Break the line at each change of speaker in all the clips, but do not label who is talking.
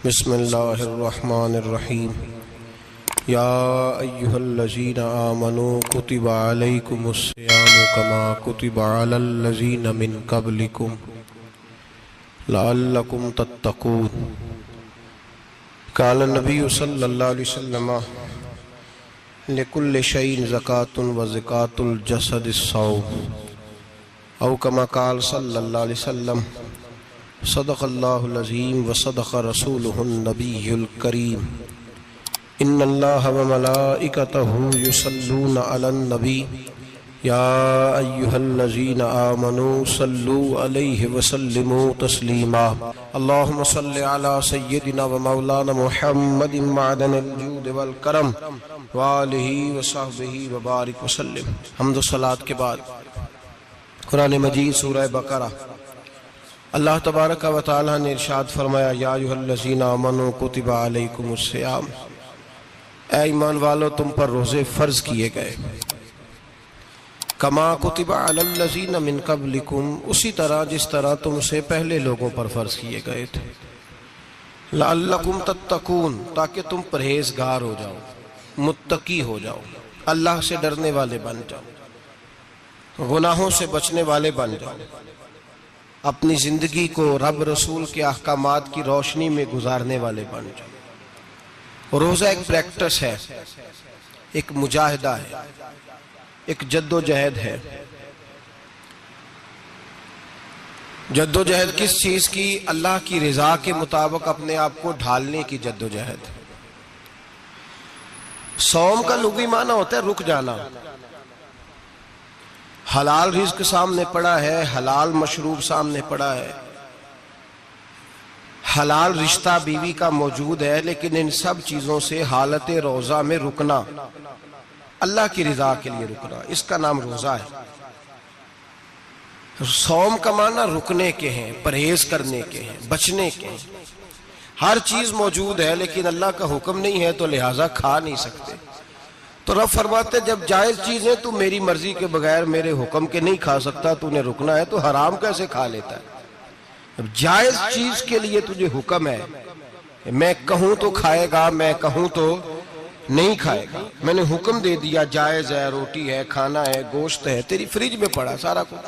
بسم اللہ الرحمن الرحیم یا ایہا الذین آمنوا کتب علیکم الصیام کما کتب علی الذین من قبلکم لعلکم تتقون۔ قال النبی صلی اللہ علیہ وسلم لکل شیء زکاۃ وزکاۃ الجسد الصوم، او کما قال صلی اللہ علیہ وسلم صدق اللہ العظیم وصدق رسولہ النبی الکریم۔ ان اللہ وملائکتہ یصلون علی النبی یا ایہا الذین آمنوا صلوا علیہ وسلموا تسلیما۔ اللہم صل علی سیدنا ومولانا محمد معدن الجود والکرم وآلہ وصحبہ وبارک وسلم۔ حمد و صلاۃ کے بعد قرآن مجید سورہ بقرہ، اللہ تبارک و تعالی نے ارشاد فرمایا یا ایھا الذین آمنوا کتب علیکم الصیام، اے ایمان والو تم پر روزے فرض کیے گئے، کما کتب علی الذین من قبلکم، اسی طرح جس طرح تم سے پہلے لوگوں پر فرض کیے گئے تھے، لعلکم تتقون، تاکہ تم پرہیزگار ہو جاؤ، متقی ہو جاؤ، اللہ سے ڈرنے والے بن جاؤ، گناہوں سے بچنے والے بن جاؤ، اپنی زندگی کو رب رسول کے احکامات کی روشنی میں گزارنے والے بن جاؤ۔ روزہ ایک پریکٹس ہے، ایک مجاہدہ ہے، ایک جد و جہد ہے۔ جد و جہد کس چیز کی؟ اللہ کی رضا کے مطابق اپنے آپ کو ڈھالنے کی جد و جہد۔ صوم کا لغوی معنی ہوتا ہے رک جانا۔ حلال رزق سامنے پڑا ہے، حلال مشروب سامنے پڑا ہے، حلال رشتہ بیوی کا موجود ہے، لیکن ان سب چیزوں سے حالت روزہ میں رکنا، اللہ کی رضا کے لیے رکنا، اس کا نام روزہ ہے۔ صوم کا معنی رکنے کے ہیں، پرہیز کرنے کے ہیں، بچنے کے ہیں۔ ہر چیز موجود ہے لیکن اللہ کا حکم نہیں ہے تو لہٰذا کھا نہیں سکتے۔ تو رب فرماتے جب جائز چیزیں تو میری مرضی کے بغیر میرے حکم کے نہیں کھا سکتا، تو نے رکنا ہے تو حرام کیسے کھا لیتا ہے؟ اب جائز چیز کے لیے تجھے حکم ہے کہ میں کہوں تو کھائے گا، میں کہوں تو نہیں کھائے گا۔ میں نے حکم دے دیا، جائز ہے، روٹی ہے، کھانا ہے، گوشت ہے، تیری فریج میں پڑا سارا کچھ،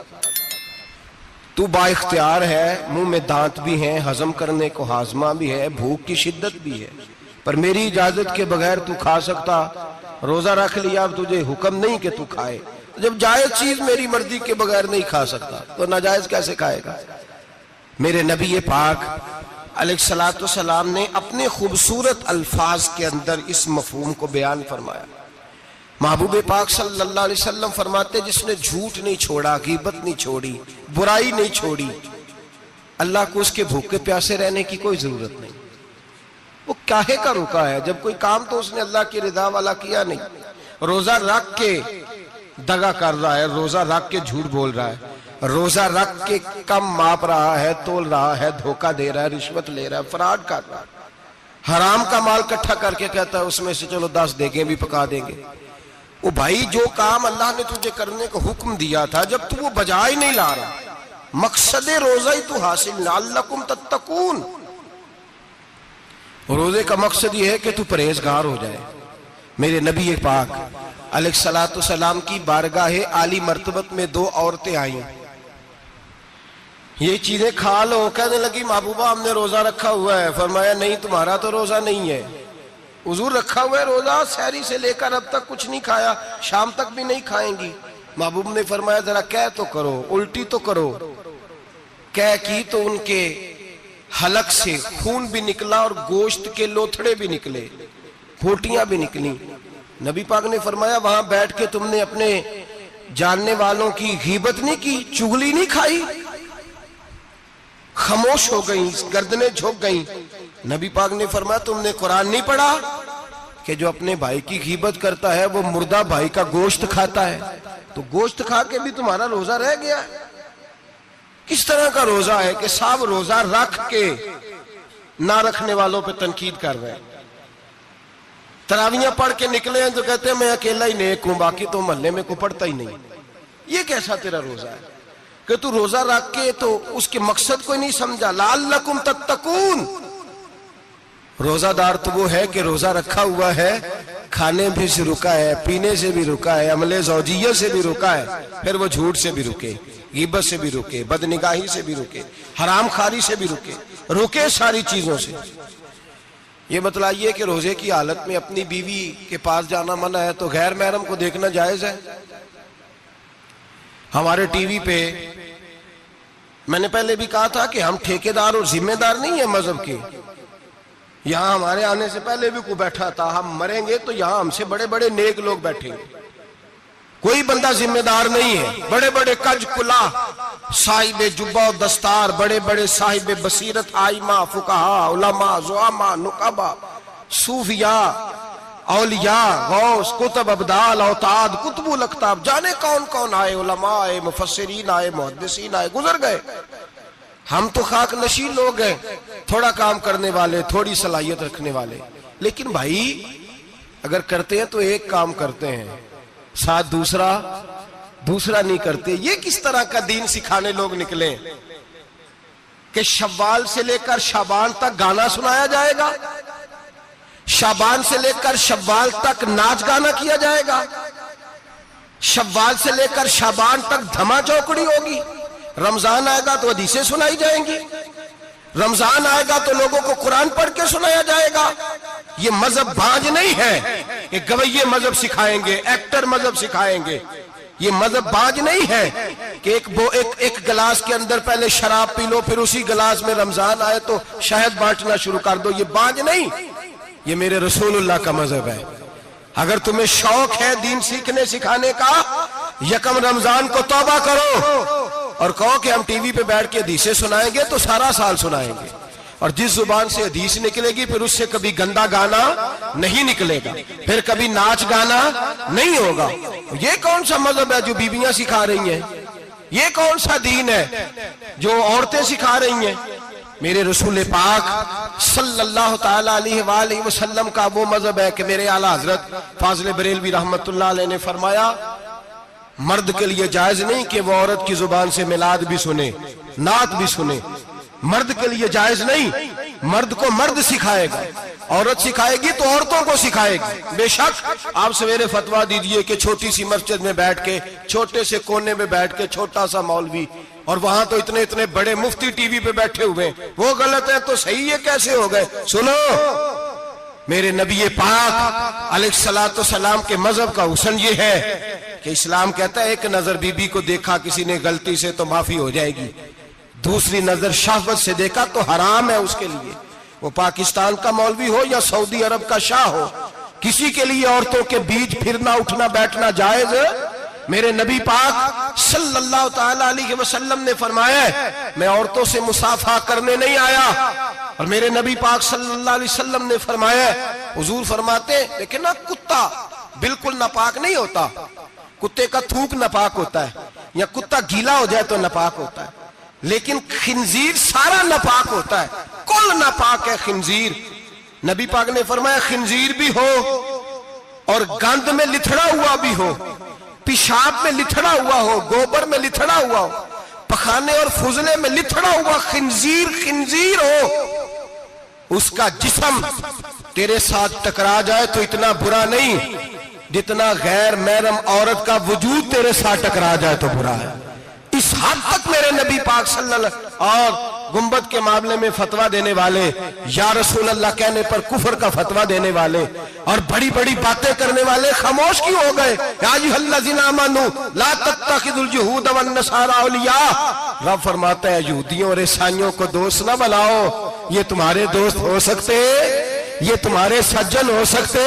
تو با اختیار ہے، منہ میں دانت بھی ہیں، ہضم کرنے کو ہاضمہ بھی ہے، بھوک کی شدت بھی ہے، پر میری اجازت کے بغیر تو کھا سکتا۔ روزہ رکھ لیا، اب تجھے حکم نہیں کہ تو کھائے۔ جب جائز چیز میری مرضی کے بغیر نہیں کھا سکتا تو ناجائز کیسے کھائے گا؟ میرے نبی پاک علیہ السلام نے اپنے خوبصورت الفاظ کے اندر اس مفہوم کو بیان فرمایا۔ محبوب پاک صلی اللہ علیہ وسلم فرماتے جس نے جھوٹ نہیں چھوڑا، غیبت نہیں چھوڑی، برائی نہیں چھوڑی، اللہ کو اس کے بھوکے پیاسے رہنے کی کوئی ضرورت نہیں۔ وہ کاہے کا رکا ہے؟ جب کوئی کام تو اس نے اللہ کی رضا والا کیا نہیں۔ روزہ رکھ کے دغا کر رہا ہے، روزہ رکھ کے جھوٹ بول رہا ہے، روزہ رکھ کے کم ماپ رہا ہے، تول رہا ہے، دھوکہ دے رہا ہے، رشوت لے رہا ہے، فراڈ کر رہا ہے، حرام کا مال کٹھا کر کے کہتا ہے اس میں سے چلو 10 دیگیں بھی پکا دیں گے۔ وہ بھائی جو کام اللہ نے تجھے کرنے کو حکم دیا تھا، جب تو وہ بجا ہی نہیں لا رہا، مقصد روزہ ہی تو حاصل، لعلکم تتقون۔ روزے کا مقصد یہ ہے کہ تو پرہیزگار ہو جائے۔ میرے نبی پاک علیہ السلام کی بارگاہ عالی مرتبت میں 2 عورتیں آئیں، یہ چیزیں کھا لو، کہنے لگی محبوبہ ہم نے روزہ رکھا ہوا ہے۔ فرمایا نہیں، تمہارا تو روزہ نہیں ہے، حضور رکھا ہوا ہے روزہ، سحری سے لے کر اب تک کچھ نہیں کھایا، شام تک بھی نہیں کھائیں گی۔ محبوب نے فرمایا ذرا کہہ تو کرو، الٹی تو کرو۔ کہہ کی تو ان کے حلق سے خون بھی نکلا اور گوشت کے لوتھڑے بھی نکلے، پھوٹیاں بھی نکلی۔ نبی پاک نے فرمایا وہاں بیٹھ کے تم نے اپنے جاننے والوں کی غیبت نہیں کی، چغلی نہیں کھائی؟ خاموش ہو گئیں، گردنیں جھک گئیں۔ نبی پاک نے فرمایا تم نے قرآن نہیں پڑھا کہ جو اپنے بھائی کی غیبت کرتا ہے وہ مردہ بھائی کا گوشت کھاتا ہے؟ تو گوشت کھا کے بھی تمہارا روزہ رہ گیا ہے۔ کس طرح کا روزہ ہے کہ صاحب روزہ رکھ کے نہ رکھنے والوں پہ تنقید کر رہے ہیں۔ تراویحاں پڑھ کے نکلے ہیں تو کہتے ہیں میں اکیلا ہی نیک ہوں، باقی تو محلے میں کوئی پڑھتا ہی نہیں۔ یہ کیسا تیرا روزہ ہے کہ تو روزہ رکھ کے تو اس کے مقصد کو نہیں سمجھا؟ لعلکم تتقون، روزہ دار تو وہ ہے کہ روزہ رکھا ہوا ہے، کھانے بھی سے رکا ہے، پینے سے بھی رکا ہے، عمل زوجیہ سے بھی رکا ہے، پھر وہ جھوٹ سے بھی رکے، غیبت سے بھی رکے، بدنگاہی سے بھی رکے، حرام خواری سے بھی رکے ساری چیزوں سے۔ یہ بتلائیے کہ روزے کی حالت میں اپنی بیوی کے پاس جانا منع ہے تو غیر محرم کو دیکھنا جائز ہے؟ ہمارے ٹی وی پہ میں نے پہلے بھی کہا تھا کہ ہم ٹھیکیدار اور ذمہ دار نہیں ہیں مذہب کے۔ یہاں ہمارے آنے سے پہلے بھی کوئی بیٹھا تھا، ہم مریں گے تو یہاں ہم سے بڑے بڑے نیک لوگ بیٹھیں گے، کوئی بندہ ذمہ دار نہیں ہے۔ بڑے بڑے کج کلا، صاحب جبہ و دستار، بڑے بڑے صاحب بصیرت، آئمہ، فقہاء، علماء، زعماء، نقباء، صوفیاء، اولیاء، غوث، کتب، ابدال، اوتاد، کتب الاقطاب، جانے کون کون آئے، علماء آئے، مفسرین آئے، محدثین آئے، گزر گئے۔ ہم تو خاک نشین لوگ ہیں، تھوڑا کام کرنے والے، تھوڑی صلاحیت رکھنے والے۔ لیکن بھائی اگر کرتے ہیں تو ایک کام کرتے ہیں، ساتھ دوسرا نہیں کرتے۔ یہ کس طرح کا دین سکھانے لوگ نکلے کہ شوال سے لے کر شعبان تک گانا سنایا جائے گا، شعبان سے لے کر شوال تک ناچ گانا کیا جائے گا، شوال سے لے کر شعبان تک دھما چوکڑی ہوگی، رمضان آئے گا تو حدیثیں سنائی جائیں گی، رمضان آئے گا تو لوگوں کو قرآن پڑھ کے سنایا جائے گا۔ یہ مذہب بانج نہیں ہے کہ گویے مذہب سکھائیں گے، ایکٹر مذہب سکھائیں گے۔ یہ مذہب بانج نہیں ہے کہ ایک گلاس کے اندر پہلے شراب پی لو، پھر اسی گلاس میں رمضان آئے تو شہد بانٹنا شروع کر دو۔ یہ بانج نہیں، یہ میرے رسول اللہ کا مذہب ہے۔ اگر تمہیں شوق ہے دین سیکھنے سکھانے کا، یکم رمضان کو توبہ کرو اور کہو کہ ہم ٹی وی پہ بیٹھ کے حدیثیں سنائیں گے تو سارا سال سنائیں گے، اور جس زبان سے حدیث نکلے گی پھر اس سے کبھی گندا گانا نہیں نکلے گا، پھر کبھی ناچ گانا نہیں ہوگا۔ یہ کون سا مذہب ہے جو بیویاں سکھا رہی ہیں؟ یہ کون سا دین ہے جو عورتیں سکھا رہی ہیں؟ میرے رسول پاک صلی اللہ تعالیٰ علیہ وآلہ وسلم کا وہ مذہب ہے کہ میرے اعلیٰ حضرت فاضل بریلوی رحمت اللہ علیہ نے فرمایا، مرد کے لیے جائز نہیں کہ وہ عورت کی زبان سے میلاد بھی سنے، نعت بھی سنے۔ مرد کے لیے جائز نہیں، مرد کو مرد سکھائے گا، عورت سکھائے گی تو عورتوں کو سکھائے گی۔ بے شک آپ سویرے فتویٰ دیجئے کہ چھوٹی سی مسجد میں بیٹھ کے، چھوٹے سے کونے میں بیٹھ کے چھوٹا سا مولوی، اور وہاں تو اتنے بڑے مفتی ٹی وی پہ بیٹھے ہوئے، وہ غلط ہے تو صحیح ہے، کیسے ہو گئے؟ سنو، میرے نبی پاک علیہ الصلوۃ والسلام کے مذہب کا حسن یہ ہے کہ اسلام کہتا ہے ایک نظر بی بی کو دیکھا کسی نے غلطی سے تو معافی ہو جائے گی، دوسری نظر شہوت سے دیکھا تو حرام ہے اس کے لیے، وہ پاکستان کا مولوی ہو یا سعودی عرب کا شاہ ہو، کسی کے لیے عورتوں کے بیچ پھرنا اٹھنا بیٹھنا جائز ہے۔ میرے نبی پاک صلی اللہ تعالیٰ علیہ وسلم نے فرمایا ہے میں عورتوں سے مصافحہ کرنے نہیں آیا، اور میرے نبی پاک صلی اللہ علیہ وسلم نے فرمایا ہے، حضور فرماتے ہیں لیکن نا کتا بالکل ناپاک نہیں ہوتا، کتے کا تھوک ناپاک ہوتا ہے، یا کتا گیلا ہو جائے تو ناپاک ہوتا ہے، لیکن خنزیر سارا ناپاک ہوتا ہے، کل ناپاک ہے خنزیر۔ نبی پاک نے فرمایا خنزیر بھی ہو اور گند میں لتھڑا ہوا بھی ہو، پیشاب میں لتھڑا ہوا ہو، گوبر میں لتھڑا ہوا ہو، پخانے اور فضلے میں لتھڑا ہوا خنزیر ہو، اس کا جسم تیرے ساتھ ٹکرا جائے تو اتنا برا نہیں جتنا غیر محرم عورت کا وجود تیرے ساتھ ٹکرا جائے تو برا ہے۔ اس حد تک میرے نبی پاک صلی اللہ علیہ وسلم اور گنبد کے معاملے میں فتویٰ دینے والے، یا رسول اللہ کہنے پر کفر کا فتویٰ دینے والے اور بڑی بڑی باتیں کرنے والے خاموش کیوں ہو گئے؟ یا ایھا الذین آمنوا لا تتخذوا اليہود والنصارى اولیاء، رب فرماتا ہے یہودیوں اور عیسائیوں کو دوست نہ بناؤ، یہ تمہارے دوست ہو سکتے، یہ تمہارے سجن ہو سکتے؟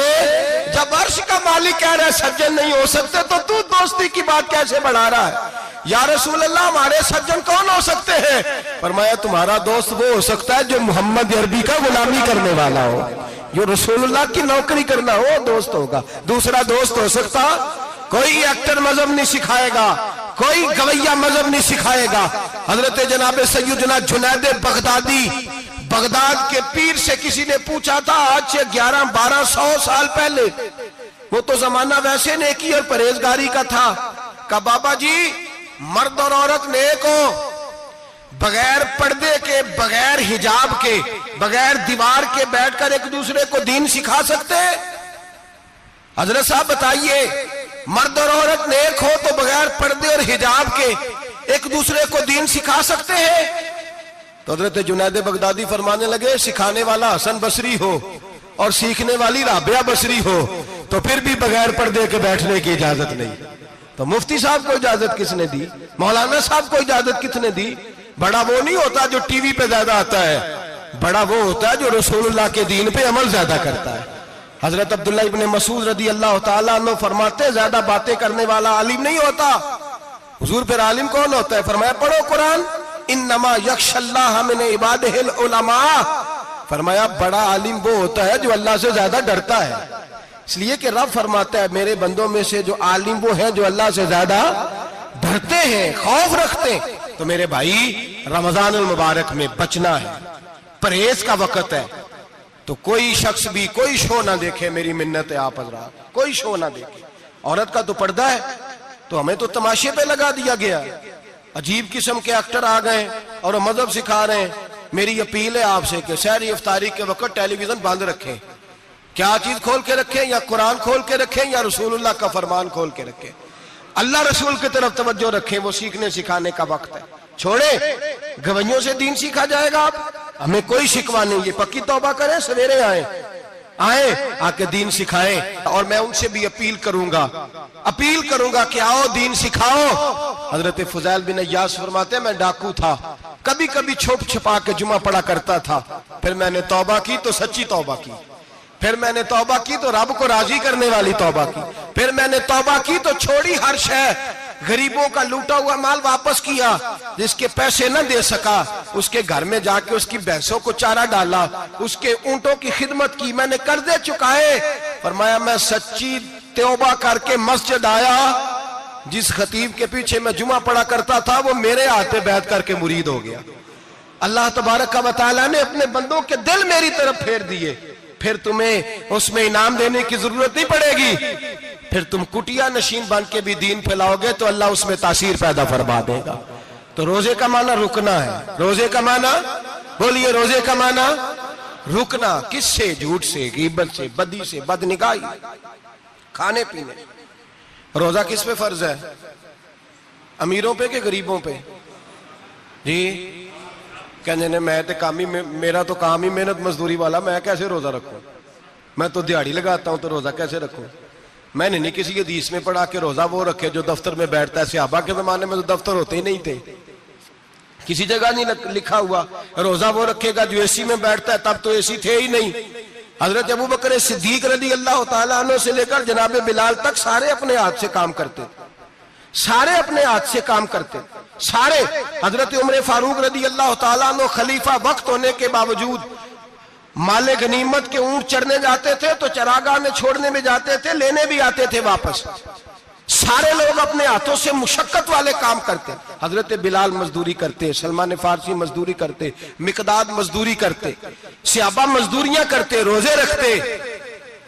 جب عرش کا مالک کہہ رہا ہے سجن نہیں ہو سکتے تو دوستی کی بات کیسے بڑھا رہا ہے؟ یا رسول اللہ ہمارے سجن کون ہو سکتے ہیں؟ فرمایا تمہارا دوست وہ ہو سکتا ہے جو محمد عربی کا غلامی کرنے والا ہو، جو رسول اللہ کی نوکری کرنا ہو دوست ہوگا۔ دوسرا دوست ہو سکتا؟ کوئی ایکٹر مذہب نہیں سکھائے گا، کوئی گویہ مذہب نہیں سکھائے گا۔ حضرت جناب سیدنا جنید بغدادی، بغداد کے پیر سے کسی نے پوچھا تھا آج سے 1100-1200 سال پہلے، وہ تو زمانہ ویسے نیکی اور پرہیزگاری کا تھا، کہا بابا جی مرد اور عورت نیک ہو، بغیر پردے کے، بغیر حجاب کے، بغیر دیوار کے بیٹھ کر ایک دوسرے کو دین سکھا سکتے ہیں؟ حضرت صاحب بتائیے، مرد اور عورت نیک ہو تو بغیر پردے اور حجاب کے ایک دوسرے کو دین سکھا سکتے ہیں؟ تو حضرت جنید بغدادی فرمانے لگے، سکھانے والا حسن بصری ہو اور سیکھنے والی رابعہ بصری ہو تو پھر بھی بغیر پردے کے بیٹھنے کی اجازت نہیں۔ تو مفتی صاحب کو اجازت کس نے دی؟ مولانا صاحب کو اجازت کس نے دی؟ بڑا وہ نہیں ہوتا جو ٹی وی پہ زیادہ آتا ہے، بڑا وہ ہوتا ہے جو رسول اللہ کے دین پہ عمل زیادہ کرتا ہے۔ حضرت عبداللہ ابن مسعود رضی اللہ تعالیٰ عنہ فرماتے، زیادہ باتیں کرنے والا عالم نہیں ہوتا۔ حضور پھر عالم کون ہوتا ہے؟ فرمایا پڑھو قرآن، انما یخشی اللہ من عبادہ العلماء۔ فرمایا بڑا عالم وہ ہوتا ہے جو اللہ سے زیادہ ڈرتا ہے، اس لیے کہ رب فرماتا ہے میرے بندوں میں سے جو عالم وہ ہیں جو اللہ سے زیادہ ڈرتے ہیں، خوف رکھتے ہیں۔ تو میرے بھائی رمضان المبارک میں بچنا ہے، پرہیز کا وقت ہے، تو کوئی شخص بھی کوئی شو نہ دیکھے، میری منت ہے آپ حضرات، کوئی شو نہ دیکھے۔ عورت کا تو پردہ ہے، تو ہمیں تو تماشے پہ لگا دیا گیا، عجیب قسم کے ایکٹر آ گئے اور مذہب سکھا رہے ہیں۔ میری اپیل ہے آپ سے کہ سحری افطاری کے وقت ٹیلی ویژن بند رکھیں، کیا چیز کھول کے رکھیں؟ یا قرآن کھول کے رکھیں یا رسول اللہ کا فرمان کھول کے رکھیں، اللہ رسول کی طرف توجہ رکھیں، وہ سیکھنے سکھانے کا وقت ہے۔ چھوڑیں، گویوں سے دین سیکھا جائے گا، آپ ہمیں کوئی شکوہ نہیں، یہ پکی توبہ کریں، سویرے آئیں آ کے دین سکھائیں۔ اور میں ان سے بھی اپیل کروں گا کہ آؤ دین سکھاؤ۔ حضرت فضیل بن عیاض فرماتے ہیں میں ڈاکو تھا، کبھی کبھی چھپ چھپا کے جمعہ پڑھا کرتا تھا، پھر میں نے توبہ کی تو سچی توبہ کی، پھر میں نے توبہ کی تو رب کو راضی کرنے والی توبہ کی، پھر میں نے توبہ کی تو چھوڑی ہر شے، غریبوں کا لوٹا ہوا مال واپس کیا، جس کے پیسے نہ دے سکا اس کے گھر میں جا کے اس کی بھینسوں کو چارہ ڈالا، اس کے اونٹوں کی خدمت کی، میں نے قرضے چکائے۔ فرمایا میں سچی توبہ کر کے مسجد آیا، جس خطیب کے پیچھے میں جمعہ پڑھا کرتا تھا وہ میرے ہاتھ بیعت کر کے مرید ہو گیا۔ اللہ تبارک و تعالیٰ نے اپنے بندوں کے دل میری طرف پھیر دیے، پھر تمہیں اس میں انعام دینے کی ضرورت نہیں پڑے گی، پھر تم کٹیا نشین بن کے بھی دین پھیلاؤ گے تو اللہ اس میں تاثیر پیدا فرما دے گا۔ تو روزے کا معنی رکنا ہے، روزے کا معنی بولیے، روزے کا معنی رکنا، کس سے؟ جھوٹ سے، غیبت سے، بدی سے، بدنگاہی، کھانے پینے۔ روزہ کس پہ فرض ہے؟ امیروں پہ کہ غریبوں پہ؟ جی کہنے نے میں تے کام ہی، میرا تو کام ہی محنت مزدوری والا، میں کیسے روزہ رکھوں؟ میں تو دیہڑی لگاتا ہوں تو روزہ کیسے رکھوں؟ میں نے نہیں کسی حدیث میں پڑھا کہ روزہ وہ رکھے جو دفتر میں بیٹھتا ہے۔ صحابہ کے زمانے میں تو دفتر ہوتے ہی نہیں تھے، کسی جگہ نہیں لکھا ہوا روزہ وہ رکھے گا جو اے سی میں بیٹھتا ہے، تب تو اے سی تھے ہی نہیں۔ حضرت ابوبکر صدیق رضی اللہ تعالیٰ عنہ سے لے کر جناب بلال تک سارے اپنے ہاتھ سے کام کرتے، سارے اپنے ہاتھ سے کام کرتے، سارے۔ حضرت عمر فاروق رضی اللہ تعالیٰ عنہ خلیفہ وقت ہونے کے باوجود مال غنیمت کے اونٹ چرنے جاتے تھے تو چراگاہ میں چھوڑنے میں جاتے تھے، لینے بھی آتے تھے واپس۔ سارے لوگ اپنے ہاتھوں سے مشقت والے کام کرتے، حضرت بلال مزدوری کرتے، سلمان فارسی مزدوری کرتے، مقداد مزدوری کرتے، صحابہ مزدوریاں کرتے، روزے رکھتے۔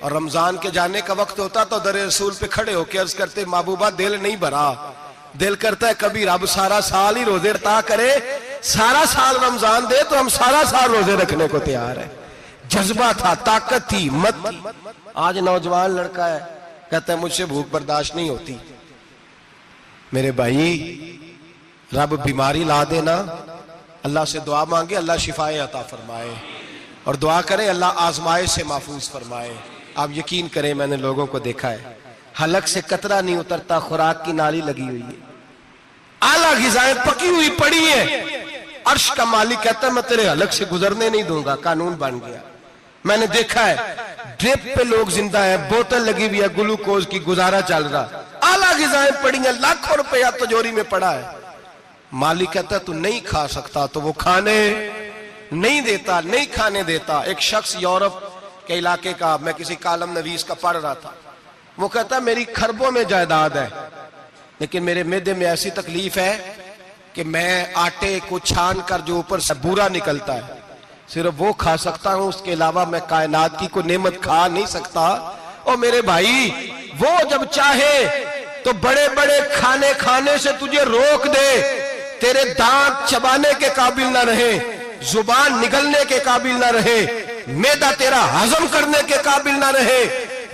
اور رمضان کے جانے کا وقت ہوتا تو در رسول پہ کھڑے ہو کے عرض کرتے محبوبہ دل نہیں بھرا، دل کرتا ہے کبھی رب سارا سال ہی روزے عطا کرے، سارا سال رمضان دے تو ہم سارا سال روزے رکھنے کو تیار ہیں۔ جذبہ تھا، طاقت تھی، ہمت تھی۔ آج نوجوان لڑکا ہے کہتا ہے مجھ سے بھوک برداشت نہیں ہوتی۔ میرے بھائی رب بیماری لا دینا، اللہ سے دعا مانگے اللہ شفائے عطا فرمائے، اور دعا کریں اللہ آزمائش سے محفوظ فرمائے۔ آپ یقین کریں میں نے لوگوں کو دیکھا ہے حلق سے قطرہ نہیں اترتا، خوراک کی نالی لگی ہوئی ہے، اعلیٰ غذائیں پکی ہوئی پڑی ہیں، عرش کا مالک کہتا ہے میں تیرے حلق سے گزرنے نہیں دوں گا، قانون بن گیا۔ میں نے دیکھا ہے ڈرپ پہ لوگ زندہ ہیں، بوتل لگی ہوئی ہے، گلوکوز کی، گزارا چل رہا، اعلیٰ غذائیں پڑی ہیں، لاکھوں روپیہ تجوری میں پڑا ہے۔ مالک کہتا ہے تو نہیں کھا سکتا تو وہ کھانے نہیں دیتا، نہیں کھانے دیتا۔ ایک شخص یورپ کے علاقے کا، میں کسی کالم نویس کا پڑھ رہا تھا، وہ کہتا ہے میری خربوں میں جائیداد ہے لیکن میرے معدے میں ایسی تکلیف ہے کہ میں آٹے کو چھان کر جو اوپر سے بورا نکلتا ہے صرف وہ کھا سکتا ہوں، اس کے علاوہ میں کائنات کی کوئی نعمت کھا نہیں سکتا۔ اور میرے بھائی وہ جب چاہے تو بڑے بڑے کھانے کھانے سے تجھے روک دے، تیرے دانت چبانے کے قابل نہ رہے، زبان نگلنے کے قابل نہ رہے، معدہ تیرا ہضم کرنے کے قابل نہ رہے،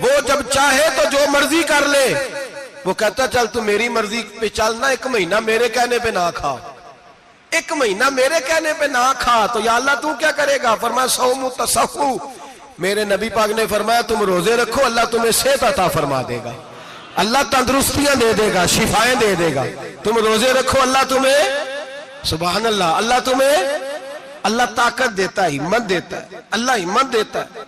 وہ جب چاہے تو جو مرضی کر لے، وہ کہتا چل تو میری مرضی پہ چلنا، 1 مہینہ میرے کہنے پہ نہ کھا، 1 مہینہ میرے کہنے پہ نہ کھا، تو یا اللہ تو کیا کرے گا؟ فرمایا صوم تصحو، میرے نبی پاک نے فرمایا تم روزے رکھو، اللہ تمہیں صحت عطا فرما دے گا، اللہ تندرستیاں دے دے گا، شفائیں دے دے گا، تم روزے رکھو، اللہ تمہیں، سبحان اللہ، اللہ تمہیں، اللہ طاقت دیتا ہے، ہمت دیتا ہے، اللہ ہمت دیتا ہے۔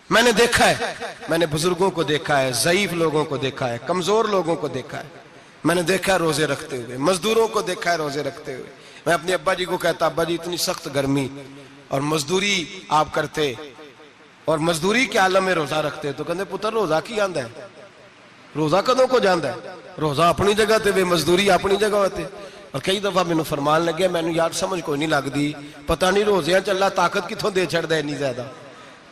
میں نے دیکھا ہے، میں نے بزرگوں کو دیکھا ہے، ضعیف لوگوں کو دیکھا ہے، کمزور لوگوں کو دیکھا ہے، میں نے دیکھا ہے روزے رکھتے ہوئے، مزدوروں کو دیکھا ہے روزے رکھتے ہوئے۔ میں اپنے ابا جی کو کہتا ابا جی اتنی سخت گرمی اور مزدوری آپ کرتے اور مزدوری کے عالم میں روزہ رکھتے، تو کہتے پتر روزہ کی آندا ہے، روزہ کدوں کو جاندا ہے، روزہ اپنی جگہ تے، بے مزدوری اپنی جگہ ہوتے۔ اور کئی دفعہ میں فرمان لگے، میں نے یار سمجھ کوئی نہیں لگتی، پتہ نہیں روزیاں چ اللہ طاقت کتوں دے چھڑ دے، اتنی زیادہ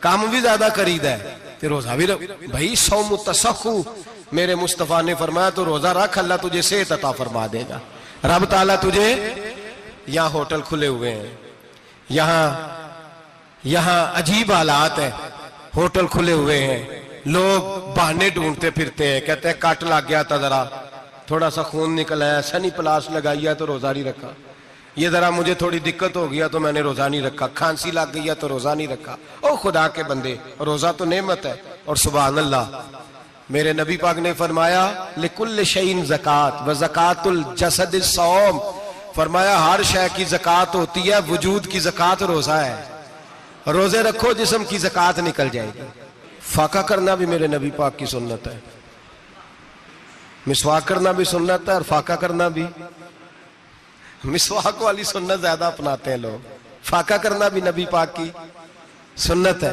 کام بھی زیادہ کرید ہے تے روزہ بھی بھائی صوم تصحو، میرے مصطفیٰ نے فرمایا تو روزہ رکھ، اللہ تجھے صحت عطا فرما دے گا، رب تعالیٰ تجھے۔ یہاں ہوٹل کھلے ہوئے ہیں، یہاں عجیب حالات ہیں، ہوٹل کھلے ہوئے ہیں، لوگ بہانے ڈھونڈتے پھرتے ہیں، کہتے ہیں کٹ لگ گیا تھا، ذرا تھوڑا سا خون نکل آیا، سنی پلاس لگائی ہے تو روزہ نہیں رکھا، یہ ذرا مجھے تھوڑی دقت ہو گیا تو میں نے روزہ نہیں رکھا، کھانسی لگ گئی ہے تو روزہ نہیں رکھا۔ او خدا کے بندے، روزہ تو نعمت ہے، اور سبحان اللہ میرے نبی پاک نے فرمایا لِكُلِّ شَيْءٍ زَكَاةٌ وَزَكَاةُ الْجَسَدِ الصَّوْمُ، فرمایا ہر شے کی زکوٰۃ ہوتی ہے، وجود کی زکوٰۃ روزہ ہے، روزے رکھو جسم کی زکوٰۃ نکل جائے گی۔ فاقہ کرنا بھی میرے نبی پاک کی سنت ہے، مسواک کرنا بھی سنت ہے، اور فاقہ کرنا بھی، مسواک والی سنت زیادہ اپناتے ہیں لوگ، فاقہ کرنا بھی نبی پاک کی سنت ہے۔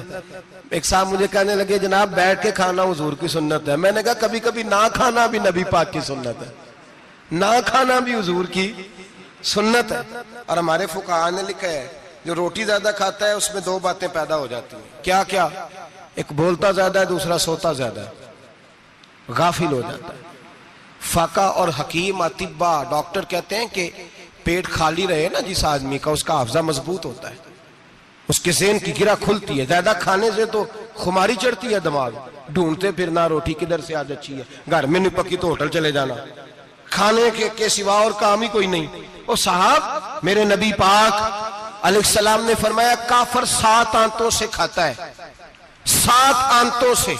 ایک صاحب مجھے کہنے لگے جناب بیٹھ کے کھانا حضور کی سنت ہے، میں نے کہا کبھی کبھی نہ کھانا بھی نبی پاک کی سنت ہے، نہ کھانا بھی حضور کی سنت ہے۔ اور ہمارے فقہاء نے لکھا ہے جو روٹی زیادہ کھاتا ہے اس میں 2 باتیں پیدا ہو جاتی ہیں، کیا کیا؟ ایک بولتا زیادہ ہے، دوسرا سوتا زیادہ ہے، غافل ہو جاتا ہے۔ فقہ اور حکیم اطباء ڈاکٹر کہتے ہیں کہ پیٹ خالی رہے نا جس آدمی کا، اس کا حافظہ مضبوط ہوتا ہے، اس کے ذہن کی گرہ کھلتی ہے، زیادہ کھانے سے تو خماری چڑھتی ہے، دماغ ڈھونڈتے پھرنا روٹی کدھر سے آج اچھی ہے، گھر میں نہیں پکی تو ہوٹل چلے جانا، کھانے کے سوا اور کام ہی کوئی نہیں۔ او صاحب میرے نبی پاک علیہ السلام نے فرمایا کافر 7 آنتوں سے کھاتا ہے، 7 آنتوں سے،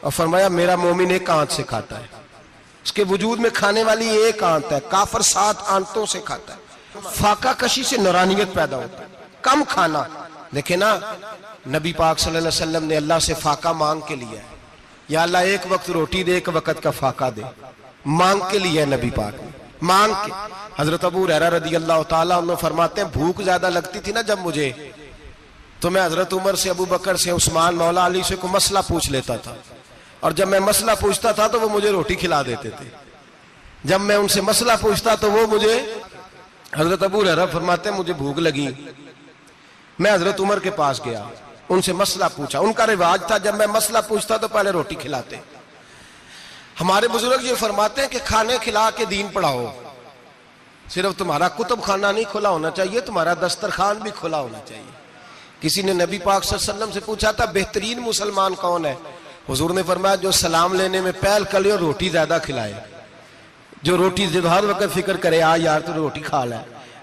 اور فرمایا میرا مومن 1 آنت سے کھاتا ہے، اس کے وجود میں کھانے والی 1 آنت ہے، کافر 7 آنتوں سے کھاتا ہے۔ فاقہ کشی سے نورانیت پیدا ہوتا ہے، کم کھانا۔ دیکھیں نا نبی پاک صلی اللہ علیہ وسلم نے اللہ سے فاقہ مانگ کے لیا ہے، یا اللہ 1 وقت روٹی دے، 1 وقت کا فاقہ دے، مانگ کے لیا ہے نبی پاک نے، مانگ کے۔ حضرت ابو ہریرہ رضی اللہ تعالیٰ عنہ فرماتے ہیں بھوک زیادہ لگتی تھی نا جب مجھے، تو میں حضرت عمر سے، ابو بکر سے، عثمان، مولا علی سے کوئی مسئلہ پوچھ لیتا تھا، اور جب میں مسئلہ پوچھتا تھا تو وہ مجھے روٹی کھلا دیتے تھے، جب میں ان سے مسئلہ پوچھتا تو وہ مجھے، حضرت ابو ہریرہ فرماتے ہیں مجھے بھوک لگی، میں حضرت عمر کے پاس گیا، ان سے مسئلہ پوچھا، ان کا رواج تھا جب میں مسئلہ پوچھتا تو پہلے روٹی کھلاتے۔ ہمارے بزرگ یہ فرماتے ہیں کہ کھانے کھلا کے دین پڑھاؤ، صرف تمہارا کتب خانہ نہیں کھلا ہونا چاہیے، تمہارا دسترخوان بھی کھلا ہونا چاہیے۔ کسی نے نبی پاک صلی اللہ علیہ وسلم سے پوچھا تھا بہترین مسلمان کون ہے؟ حضور نے فرمایا جو سلام لینے میں پہل کرے اور روٹی زیادہ کھلائے، جو روٹی ہر وقت فکر کرے آ یار تو روٹی کھا لے،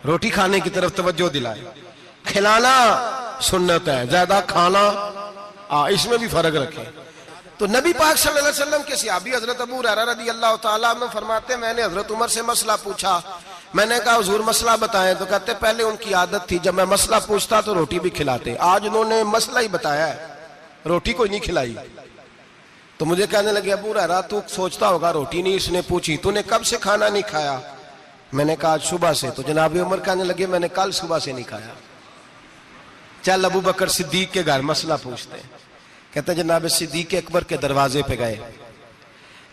روٹی کھانے کی طرف توجہ دلائے۔ کھلانا سنت ہے، زیادہ کھانا اس میں بھی فرق رکھے۔ تو نبی پاک صلی اللہ علیہ وسلم کے صحابی حضرت ابو ہریرہ رضی اللہ تعالیٰ عنہ فرماتے ہیں میں نے حضرت عمر سے مسئلہ پوچھا، میں نے کہا حضور مسئلہ بتائیں، تو کہتے پہلے ان کی عادت تھی جب میں مسئلہ پوچھتا تو روٹی بھی کھلاتے، آج انہوں نے مسئلہ ہی بتایا ہے، روٹی کوئی نہیں کھلائی۔ تو مجھے کہنے لگے ابو ہریرہ تو سوچتا ہوگا روٹی نہیں اس نے پوچھی، تو نے کب سے کھانا نہیں کھایا؟ میں نے کہا آج صبح سے۔ تو جناب عمر کہنے لگے میں نے کل صبح سے نہیں کھایا۔ چل ابو بکر صدیق کے گھر مسئلہ پوچھتے ہیں، کہتے ہیں جناب صدیق اکبر کے دروازے پہ گئے،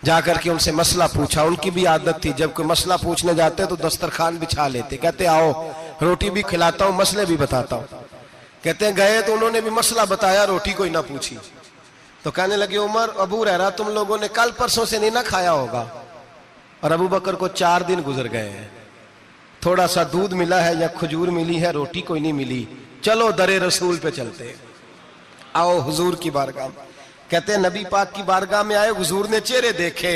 جا کر کے ان سے مسئلہ پوچھا۔ ان کی بھی عادت تھی جب کوئی مسئلہ پوچھنے جاتے تو دسترخوان بچھا لیتے، کہتے آؤ روٹی بھی کھلاتا ہوں مسئلے بھی بتاتا ہوں۔ کہتے ہیں گئے تو انہوں نے بھی مسئلہ بتایا، روٹی کوئی نہ پوچھی۔ تو کہنے لگے عمر ابو ہریرہ تم لوگوں نے کل پرسوں سے نہیں نہ کھایا ہوگا، اور ابو بکر کو 4 دن گزر گئے ہیں۔ تھوڑا سا دودھ ملا ہے یا کھجور ملی ہے، روٹی کوئی نہیں ملی، چلو در رسول پہ چلتے ہیں، آؤ حضور کی بارگاہ میں۔ کہتے ہیں نبی پاک کی بارگاہ میں آئے، حضور نے چہرے دیکھے،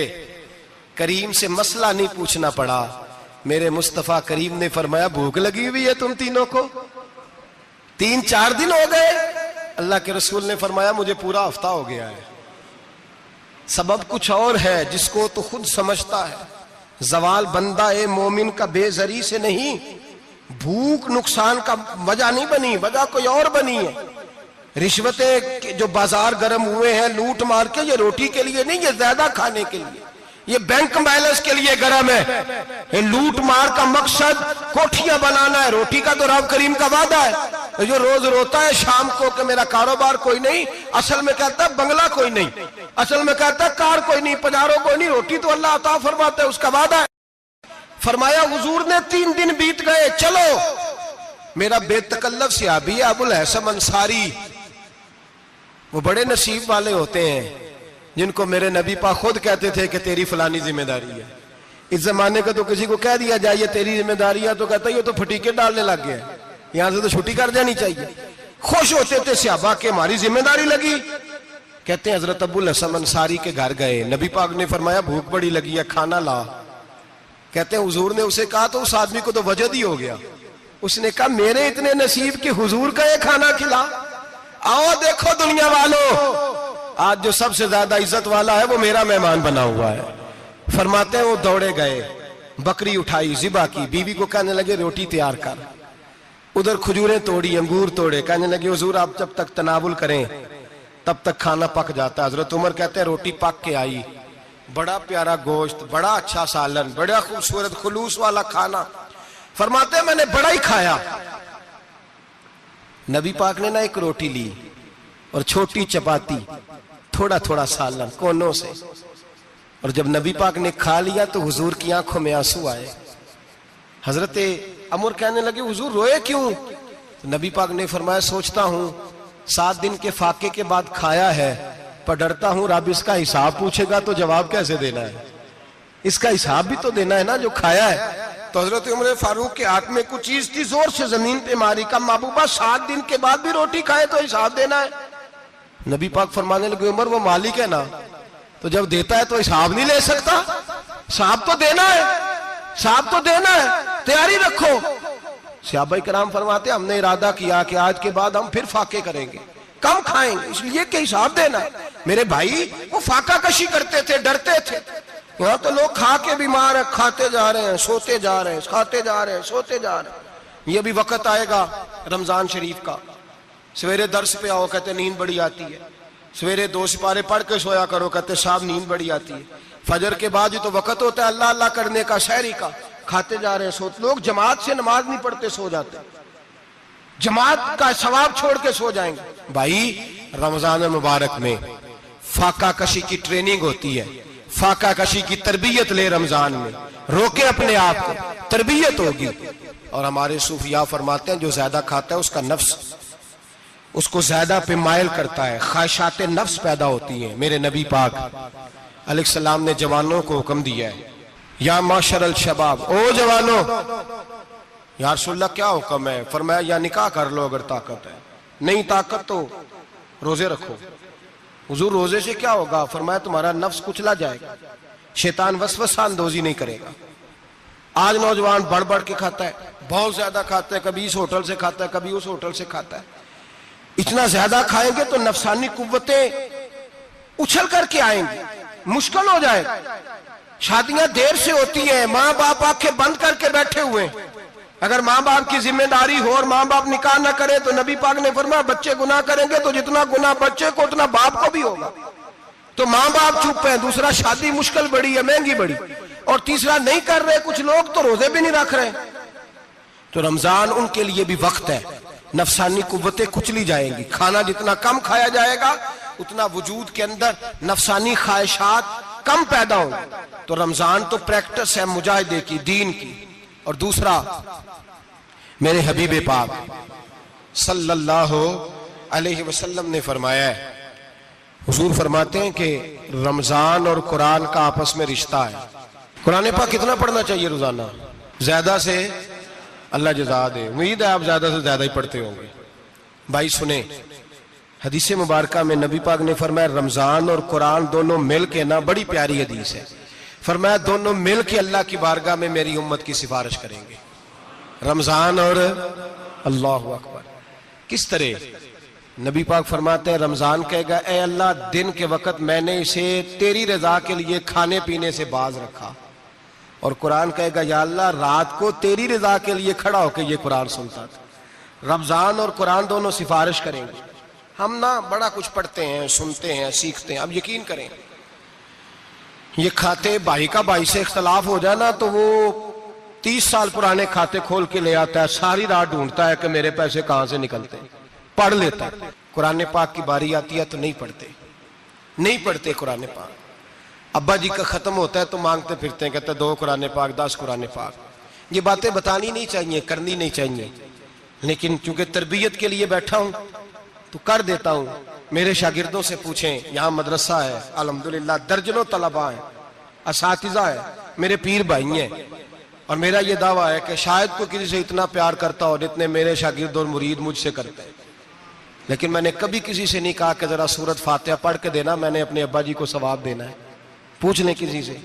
کریم سے مسئلہ نہیں پوچھنا پڑا، میرے مصطفیٰ کریم نے فرمایا بھوک لگی ہوئی ہے تم تینوں کو؟ 3-4 دن ہو گئے؟ اللہ کے رسول نے فرمایا مجھے پورا ہفتہ ہو گیا ہے۔ سبب کچھ اور ہے جس کو تو خود سمجھتا ہے، زوال بندہ مومن کا بے زری سے نہیں، بھوک نقصان کا وجہ نہیں بنی، وجہ کوئی اور بنی ہے۔ رشوتیں جو بازار گرم ہوئے ہیں لوٹ مار کے، یہ روٹی کے لیے نہیں، یہ زیادہ کھانے کے لیے، یہ بینک بیلنس کے لیے گرم ہے۔ یہ لوٹ مار کا مقصد کوٹھیاں بنانا ہے، روٹی کا تو رب کریم کا وعدہ ہے۔ جو روز روتا ہے شام کو کہ میرا کاروبار کوئی نہیں، اصل میں کہتا ہے بنگلہ کوئی نہیں، اصل میں کہتا ہے کار کوئی نہیں، پجارو کوئی نہیں، روٹی تو اللہ عطا فرماتا ہے، اس کا وعدہ ہے۔ فرمایا حضور نے 3 دن بیت گئے، چلو۔ میرا بے تکلف صحابی ہے ابو الحسن انصاری، وہ بڑے نصیب والے ہوتے ہیں جن کو میرے نبی پاک خود کہتے تھے کہ تیری فلانی ذمہ داری ہے۔ اس زمانے کا تو کسی کو کہہ دیا جائے تیری ذمہ داری ہے تو کہتا ہے یہ تو پھٹیکے ڈالنے لگ گیا، یہاں سے تو چھٹی کر جانی چاہیے۔ خوش ہوتے تھے صحابہ کہ ہماری ذمہ داری لگی۔ کہتے ہیں حضرت ابو الحسن انصاری کے گھر گئے، نبی پاک نے فرمایا بھوک بڑی لگی ہے، کھانا لا۔ کہتے ہیں حضور نے اسے کہا تو اس آدمی کو تو وجد ہی ہو گیا، اس نے کہا میرے اتنے نصیب کہ حضور کا یہ کھانا کھلا۔ آؤ دیکھو دنیا والوں، آج جو سب سے زیادہ عزت والا ہے وہ میرا مہمان بنا ہوا ہے۔ فرماتے ہیں وہ دوڑے گئے، بکری اٹھائی، ذبح کی، بیوی کو کہنے لگے روٹی تیار کر، ادھر کھجوریں توڑی، انگور توڑے، کہنے لگے حضور آپ جب تک تناول کریں تب تک کھانا پک جاتا ہے۔ حضرت عمر کہتے ہیں روٹی پک کے آئی، بڑا پیارا گوشت، بڑا اچھا سالن، بڑا خوبصورت خلوص والا کھانا۔ فرماتے ہیں میں نے بڑا ہی کھایا۔ نبی پاک نے نہ ایک روٹی لی اور چھوٹی چپاتی، تھوڑا تھوڑا سالن کونوں سے، اور جب نبی پاک نے کھا لیا تو حضور کی آنکھوں میں آنسو آئے۔ حضرت عمر کہنے لگے حضور روئے کیوں؟ نبی پاک نے فرمایا سوچتا ہوں 7 دن کے فاقے کے بعد کھایا ہے، پر ڈرتا ہوں رب اس کا حساب پوچھے گا تو جواب کیسے دینا ہے، اس کا حساب بھی تو دینا ہے نا جو کھایا ہے۔ تو حضرت عمر فاروق کے ہاتھ میں کچھ چیز تھی، زور سے زمین پہ ماری، کہا محبوبہ 7 دن کے بعد بھی روٹی کھائے تو حساب دینا ہے۔ نبی پاک فرمانے لگے عمر وہ مالک ہے نا، تو جب دیتا ہے تو حساب نہیں لے سکتا، حساب تو دینا ہے، حساب تو دینا ہے، تیاری رکھو۔ صحابہ کرام فرماتے ہم نے ارادہ کیا کہ آج کے بعد ہم پھر فاقے کریں گے، کم کھائیں گے، اس لیے کہ حساب دینا ہے۔ میرے بھائی وہ فاقہ کشی کرتے تھے، ڈرتے تھے۔ یہاں تو لوگ کھا کے بیمار ہیں، کھاتے جا رہے ہیں سوتے جا رہے ہیں، کھاتے جا رہے ہیں سوتے جا رہے ہیں۔ یہ بھی وقت آئے گا رمضان شریف کا، سویرے درس پہ آؤ کہتے نیند بڑی آتی ہے، سویرے 2 سپارے پڑھ کے سویا کرو کہتے صاحب نیند بڑی آتی ہے، فجر کے بعد جو تو وقت ہوتا ہے اللہ اللہ کرنے کا، سحری کا، کھاتے جا رہے ہیں سوتے۔ لوگ جماعت سے نماز نہیں پڑھتے سو جاتے، جماعت کا ثواب چھوڑ کے سو جائیں گے۔ بھائی رمضان مبارک میں فاقہ کشی کی ٹریننگ ہوتی ہے، فاقہ کشی کی تربیت لے، رمضان میں روکے اپنے آپ کو، تربیت ہوگی۔ اور ہمارے صوفیاء فرماتے ہیں جو زیادہ کھاتا ہے اس کا نفس اس کو زیادہ پہ مائل کرتا ہے، خواہشات نفس پیدا ہوتی ہیں۔ میرے نبی پاک علیہ السلام نے جوانوں کو حکم دیا ہے یا معاشر الشباب، او جوانوں، یا رسول اللہ کیا حکم ہے؟ فرمایا یا نکاح کر لو اگر طاقت ہے، نہیں طاقت تو روزے رکھو۔ حضور روزے سے کیا ہوگا؟ فرمایا تمہارا نفس کچلا جائے گا، شیطان وسوسہ اندوزی نہیں کرے گا۔ آج نوجوان بڑھ بڑھ کے کھاتا ہے، بہت زیادہ کھاتا ہے، کبھی اس ہوٹل سے کھاتا ہے کبھی اس ہوٹل سے کھاتا ہے۔ اتنا زیادہ کھائیں گے تو نفسانی قوتیں اچھل کر کے آئیں گی، مشکل ہو جائے گا۔ شادیاں دیر سے ہوتی ہیں، ماں باپ آنکھیں بند کر کے بیٹھے ہوئے ہیں۔ اگر ماں باپ کی ذمہ داری ہو اور ماں باپ نکاح نہ کرے تو نبی پاک نے فرمایا بچے گناہ کریں گے تو جتنا گناہ بچے کو اتنا باپ کو بھی ہوگا۔ تو ماں باپ چپ ہیں، دوسرا شادی مشکل بڑی ہے، مہنگی بڑی، اور تیسرا نہیں کر رہے کچھ لوگ تو روزے بھی نہیں رکھ رہے۔ تو رمضان ان کے لیے بھی وقت ہے، نفسانی قوتیں کچلی جائیں گی، کھانا جتنا کم کھایا جائے گا اتنا وجود کے اندر نفسانی خواہشات کم پیدا ہوں۔ تو رمضان تو پریکٹس ہے مجاہدے کی، دین کی۔ اور دوسرا میرے حبیب پاک صلی اللہ علیہ وسلم نے فرمایا ہے، حضور فرماتے ہیں کہ رمضان اور قرآن کا آپس میں رشتہ ہے۔ قرآن پاک کتنا پڑھنا چاہیے روزانہ؟ زیادہ سے اللہ جزا دے. امید ہے آپ زیادہ سے زیادہ ہی پڑھتے ہوں گے. بھائی سنیں، حدیث مبارکہ میں نبی پاک نے فرمایا رمضان اور قرآن دونوں مل کے نا، بڑی پیاری حدیث ہے، فرمایا دونوں مل کے اللہ کی بارگاہ میں میری امت کی سفارش کریں گے. رمضان اور اللہ اکبر. کس طرح؟ نبی پاک فرماتے ہیں رمضان کہے گا اے اللہ دن کے وقت میں نے اسے تیری رضا کے لیے کھانے پینے سے باز رکھا، اور قرآن کہے گا یا اللہ رات کو تیری رضا کے لیے کھڑا ہو کے یہ قرآن سنتا تھا. رمضان اور قرآن دونوں سفارش کریں گے. ہم نا بڑا کچھ پڑھتے ہیں، سنتے ہیں، سیکھتے ہیں. اب یقین کریں یہ کھاتے بھائی کا بھائی سے اختلاف ہو جائے نا تو وہ 30 سال پرانے کھاتے کھول کے لے آتا ہے، ساری رات ڈھونڈتا ہے کہ میرے پیسے کہاں سے نکلتے ہیں، پڑھ لیتا ہے. قرآن پاک کی باری آتی ہے تو نہیں پڑھتے قرآن پاک. ابا جی کا ختم ہوتا ہے تو مانگتے پھرتے ہیں، کہتے ہیں 2 قرآن پاک 10 قرآن پاک. یہ باتیں بتانی نہیں چاہیے، کرنی نہیں چاہیے، لیکن چونکہ تربیت کے لیے بیٹھا ہوں تو کر دیتا ہوں. میرے شاگردوں سے پوچھیں، یہاں مدرسہ ہے الحمدللہ، درجنوں طلباء ہیں، اساتذہ ہیں، میرے پیر بھائی ہیں، اور میرا یہ دعویٰ ہے کہ شاید کوئی کسی سے اتنا پیار کرتا ہو جتنے میرے شاگرد اور مرید مجھ سے کرتے ہیں. لیکن میں نے کبھی کسی سے نہیں کہا کہ ذرا سورت فاتحہ پڑھ کے دینا، میں نے اپنے ابا جی کو ثواب دینا ہے. پوچھ لیں کسی سے،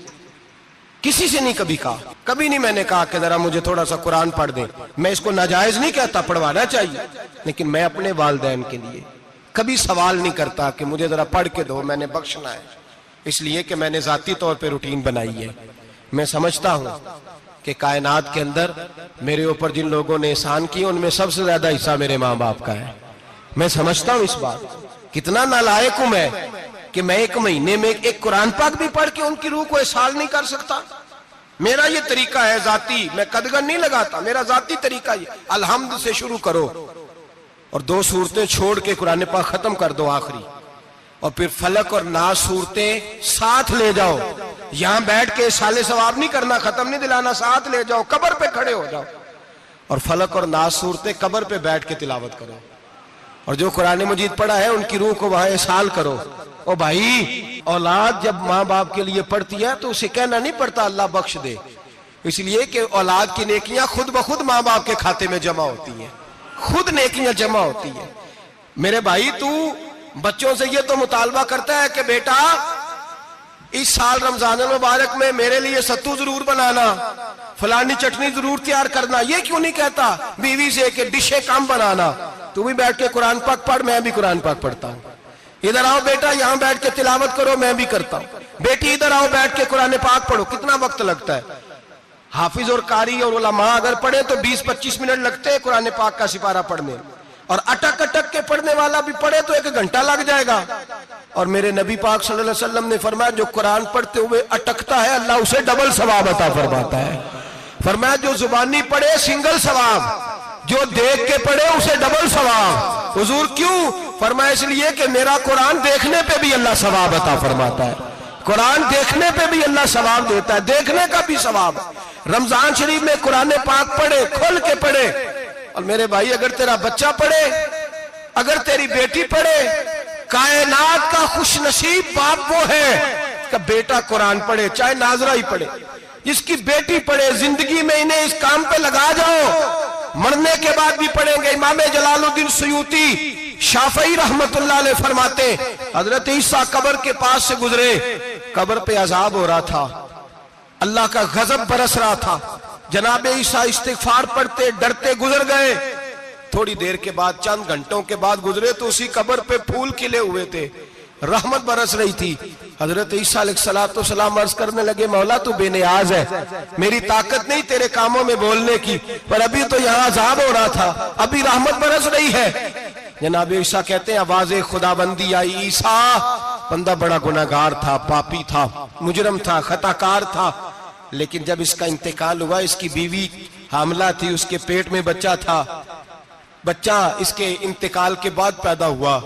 کسی سے نہیں کبھی کہا، کبھی نہیں میں نے کہا کہ ذرا مجھے تھوڑا سا قرآن پڑھ دیں. میں اس کو ناجائز نہیں کہتا، پڑھوانا چاہیے، لیکن میں اپنے والدین کے لیے کبھی سوال نہیں کرتا کہ مجھے ذرا پڑھ کے دو، میں نے بخشنا ہے، اس لیے کہ میں نے ذاتی طور پہ روٹین بنائی ہے. میں سمجھتا ہوں کہ کائنات کے اندر میرے اوپر جن لوگوں نے احسان کیے ان میں سب سے زیادہ حصہ میرے ماں باپ کا ہے. میں سمجھتا ہوں اس بات، کتنا نالائق ہوں میں کہ میں 1 مہینے میں ایک قرآن پاک بھی پڑھ کے ان کی روح کو احسان نہیں کر سکتا. میرا یہ طریقہ ہے ذاتی، میں قدغن نہیں لگاتا، میرا ذاتی طریقہ یہ الحمد سے شروع کرو اور 2 سورتیں چھوڑ کے قرآن پاک ختم کر دو آخری، اور پھر فلق اور ناس سورتیں ساتھ لے جاؤ. یہاں بیٹھ کے سالے ثواب نہیں کرنا، ختم نہیں دلانا، ساتھ لے جاؤ، قبر پہ کھڑے ہو جاؤ اور فلق اور ناس سورتیں قبر پہ بیٹھ کے تلاوت کرو، اور جو قرآن مجید پڑھا ہے ان کی روح کو وہاں احسال کرو. او بھائی، اولاد جب ماں باپ کے لیے پڑھتی ہے تو اسے کہنا نہیں پڑتا اللہ بخش دے، اس لیے کہ اولاد کی نیکیاں خود بخود ماں باپ کے کھاتے میں جمع ہوتی ہیں، خود نیکیاں جمع ہوتی ہیں. میرے بھائی تو بچوں سے یہ تو مطالبہ کرتا ہے کہ بیٹا اس سال رمضان المبارک میں میرے لیے ستو ضرور بنانا، فلانی چٹنی ضرور تیار کرنا. یہ کیوں نہیں کہتا بیوی سے کہ ڈشیں کم بنانا، تو بھی بیٹھ کے قرآن پاک پڑھ، میں بھی قرآن پاک پڑھتا ہوں. ادھر آؤ بیٹا یہاں بیٹھ کے تلاوت کرو، میں بھی کرتا ہوں. بیٹی ادھر آؤ بیٹھ کے قرآن پاک پڑھو. کتنا وقت لگتا ہے؟ حافظ اور قاری اور علماء اگر پڑھے تو 20-25 منٹ لگتے ہیں قرآن پاک کا سپارہ پڑھنے، اور اٹک اٹک کے پڑھنے والا بھی پڑھے تو 1 گھنٹہ لگ جائے گا. اور میرے نبی پاک صلی اللہ علیہ وسلم نے فرمایا جو قرآن پڑھتے ہوئے اٹکتا ہے اللہ اسے ڈبل ثواب عطا فرماتا ہے. فرمایا جو زبانی پڑھے سنگل ثواب، جو دیکھ کے پڑھے اسے ڈبل ثواب. حضور کیوں؟ فرمایا اس لیے کہ میرا قرآن دیکھنے پہ بھی اللہ ثواب عطا فرماتا ہے. قرآن دیکھنے پہ بھی اللہ ثواب دیتا ہے، دیکھنے کا بھی ثواب. رمضان شریف میں قرآن پاک پڑھے، کھول کے پڑھے. اور میرے بھائی اگر تیرا بچہ پڑھے، اگر تیری بیٹی پڑھے، کائنات کا خوش نصیب باپ وہ ہے کہ بیٹا قرآن پڑھے، چاہے ناظرہ ہی پڑھے. جس کی بیٹی پڑھے، زندگی میں انہیں اس کام پہ لگا جاؤ، مرنے کے بعد بھی پڑھیں گے. امام جلال الدین سیوطی شافعی رحمت اللہ علیہ فرماتے حضرت عیسیٰ قبر کے پاس سے گزرے، قبر پہ عذاب ہو رہا تھا، اللہ کا غضب برس رہا تھا. جناب عیسیٰ استغفار پڑھتے ڈرتے گزر گئے. تھوڑی دیر کے بعد، چند گھنٹوں کے بعد گزرے تو اسی قبر پہ پھول کھلے ہوئے تھے، رحمت برس رہی تھی. حضرت عیسیٰ علیہ السلام عرض کرنے لگے مولا تو بے نیاز ہے، میری طاقت نہیں تیرے کاموں میں بولنے کی، پر ابھی تو یہاں عذاب ہو رہا تھا، ابھی رحمت برس رہی ہے. جناب عیسیٰ کہتے ہیں آواز خدا بندی آئی، عیسیٰ بندہ بڑا گناہگار تھا، پاپی تھا، مجرم تھا، خطا کار تھا، لیکن جب اس کا انتقال ہوا، اس کی بیوی حاملہ تھی، اس کے پیٹ میں بچہ تھا، بچہ اس کے انتقال کے بعد پیدا ہوا.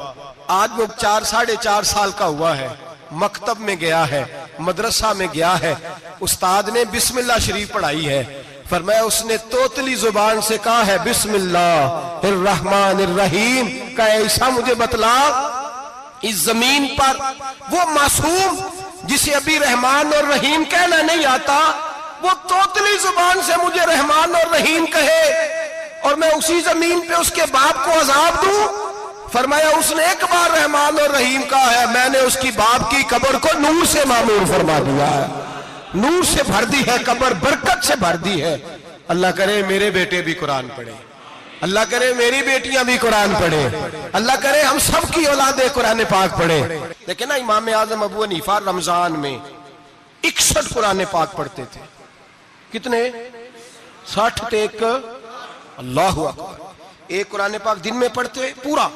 آج وہ 4-4.5 سال کا ہوا ہے، مکتب میں گیا ہے، مدرسہ میں گیا ہے، استاد نے بسم اللہ شریف پڑھائی ہے. فرمایا اس نے توتلی زبان سے کہا ہے بسم اللہ الرحمن الرحیم. کہ ایسا مجھے بتلا اس زمین پر وہ معصوم جسے ابھی رحمان اور رحیم کہنا نہیں آتا، وہ توتلی زبان سے مجھے رحمان اور رحیم کہے اور میں اسی زمین پہ اس کے باپ کو عذاب دوں؟ فرمایا اس نے ایک بار رحمان اور رحیم کہا ہے، میں نے اس کی باپ کی قبر کو نور سے معمور فرما دیا ہے، نور سے بھر دی ہے قبر، برکت سے بھر دی ہے۔ اللہ کرے میرے بیٹے بھی قرآن پڑھے، اللہ کرے میری بیٹیاں بھی قرآن پڑھے، اللہ کرے ہم سب کی اولادیں قرآن پاک پڑھے۔ لیکن نا امام اعظم ابو حنیفہ رمضان میں 61 قرآن پاک پڑھتے تھے۔ کتنے؟ 60 تے ایک، اللہ اکبر۔ ایک قرآن پاک دن میں پڑھتے پورا،